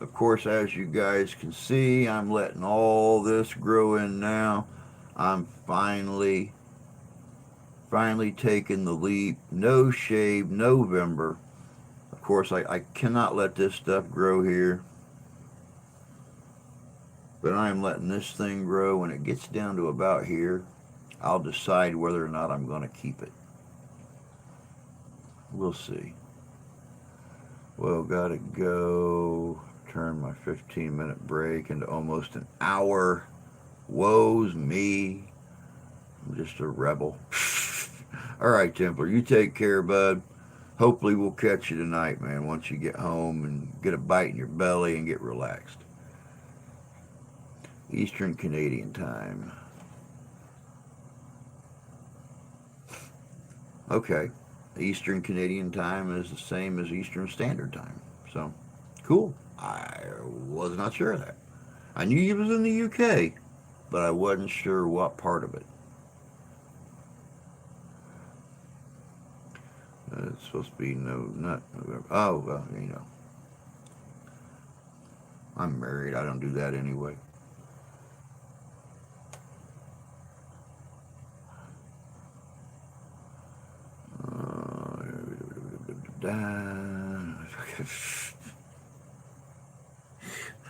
Speaker 1: Of course, as you guys can see, I'm letting all this grow in now. I'm finally taking the leap. No shave November. Of course, I cannot let this stuff grow here, but I'm letting this thing grow. When it gets down to about here, I'll decide whether or not I'm going to keep it. We'll see. Well, gotta go. Turn my 15-minute break into almost an hour. Woe's me. I'm just a rebel. All right, Templar, you take care, bud. Hopefully, we'll catch you tonight, man, once you get home and get a bite in your belly and get relaxed. Eastern Canadian time. Okay. Eastern Canadian time is the same as Eastern Standard Time. So, cool. I was not sure of that. I knew he was in the UK, but I wasn't sure what part of it. It's supposed to be no, not November. Oh, well, I'm married. I don't do that anyway.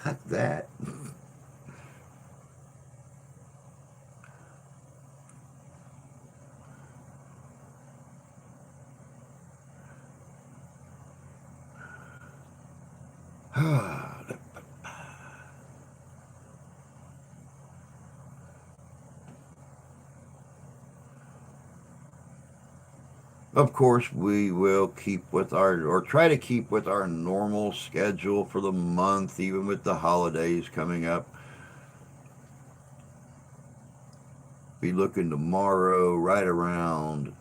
Speaker 1: Like that. Of course, we will keep with our, or try to keep with our normal schedule for the month, even with the holidays coming up. Be looking tomorrow right around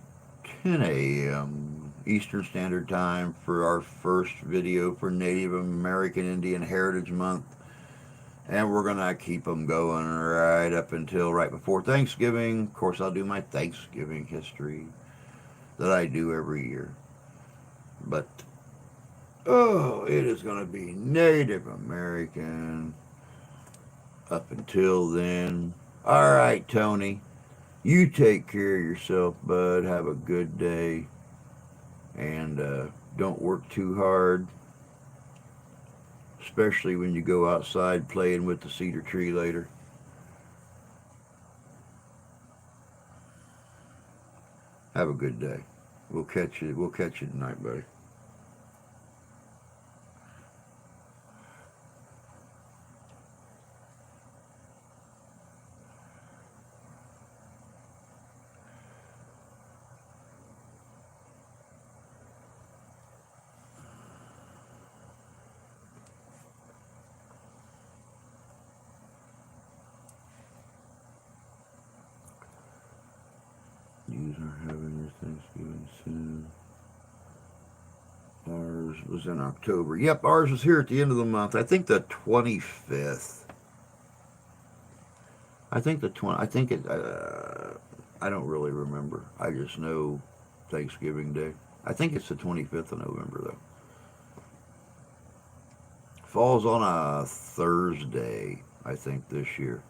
Speaker 1: 10 a.m. Eastern Standard Time for our first video for Native American Indian Heritage Month. And we're going to keep them going right up until right before Thanksgiving. Of course, I'll do my Thanksgiving history that I do every year. But, oh, it is going to be Native American up until then. All right, Tony. You take care of yourself, bud. Have a good day. And don't work too hard, especially when you go outside playing with the cedar tree later. Have a good day. We'll catch you. We'll catch you tonight, buddy. You are having your Thanksgiving soon. Ours was in October. Yep, ours was here at the end of the month. I think the 25th. I think the 20. I think it. I don't really remember. I just know Thanksgiving Day. I think it's the 25th of November though. Falls on a Thursday. I think this year.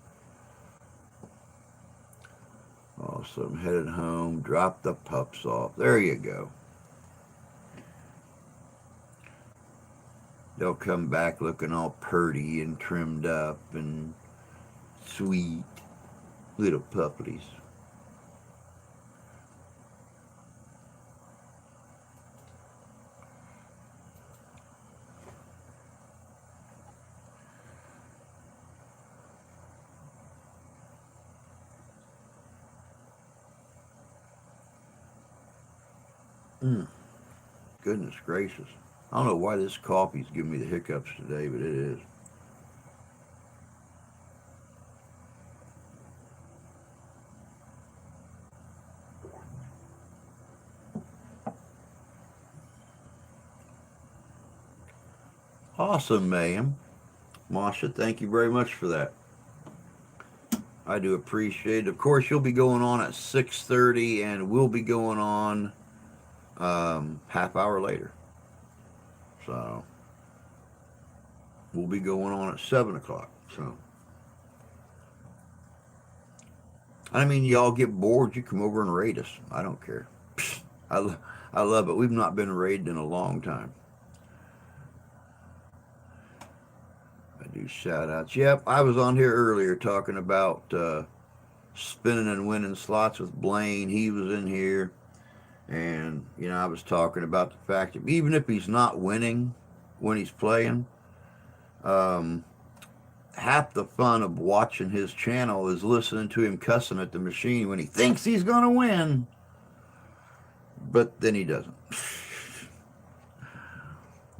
Speaker 1: Awesome. Headed home. Drop the pups off. There you go. They'll come back looking all purty and trimmed up and sweet little puppies. Mm, goodness gracious. I don't know why this coffee's giving me the hiccups today, but it is. Awesome, ma'am. Masha, thank you very much for that. I do appreciate it. Of course, you'll be going on at 6:30, and we'll be going on half hour later. So we'll be going on at 7 o'clock. So I mean, y'all get bored, you come over and raid us. I don't care. I, I love it. We've not been raided in a long time. I do shout outs. Yep, I was on here earlier talking about spinning and winning slots with Blaine. He was in here. And, I was talking about the fact that even if he's not winning when he's playing, um, half the fun of watching his channel is listening to him cussing at the machine when he thinks he's going to win, but then he doesn't.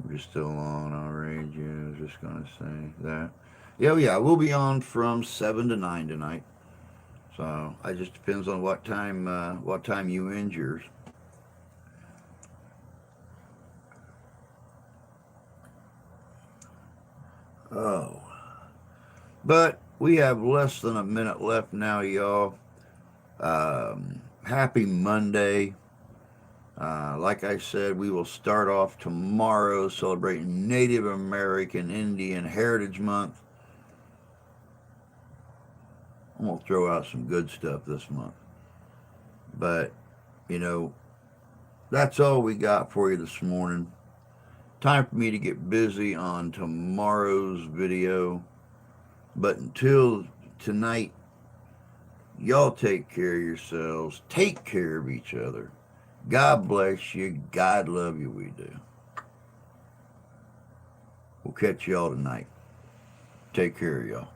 Speaker 1: We're still on already. I was just going to say that. Yeah, we'll be on from 7 to 9 tonight. So it just depends on what time you end yours. Oh. But we have less than a minute left now, y'all. Happy Monday. Like I said, we will start off tomorrow celebrating Native American Indian Heritage Month. I'm going to throw out some good stuff this month. But, that's all we got for you this morning. Time for me to get busy on tomorrow's video. But until tonight, y'all take care of yourselves. Take care of each other. God bless you. God love you. We do. We'll catch y'all tonight. Take care, y'all.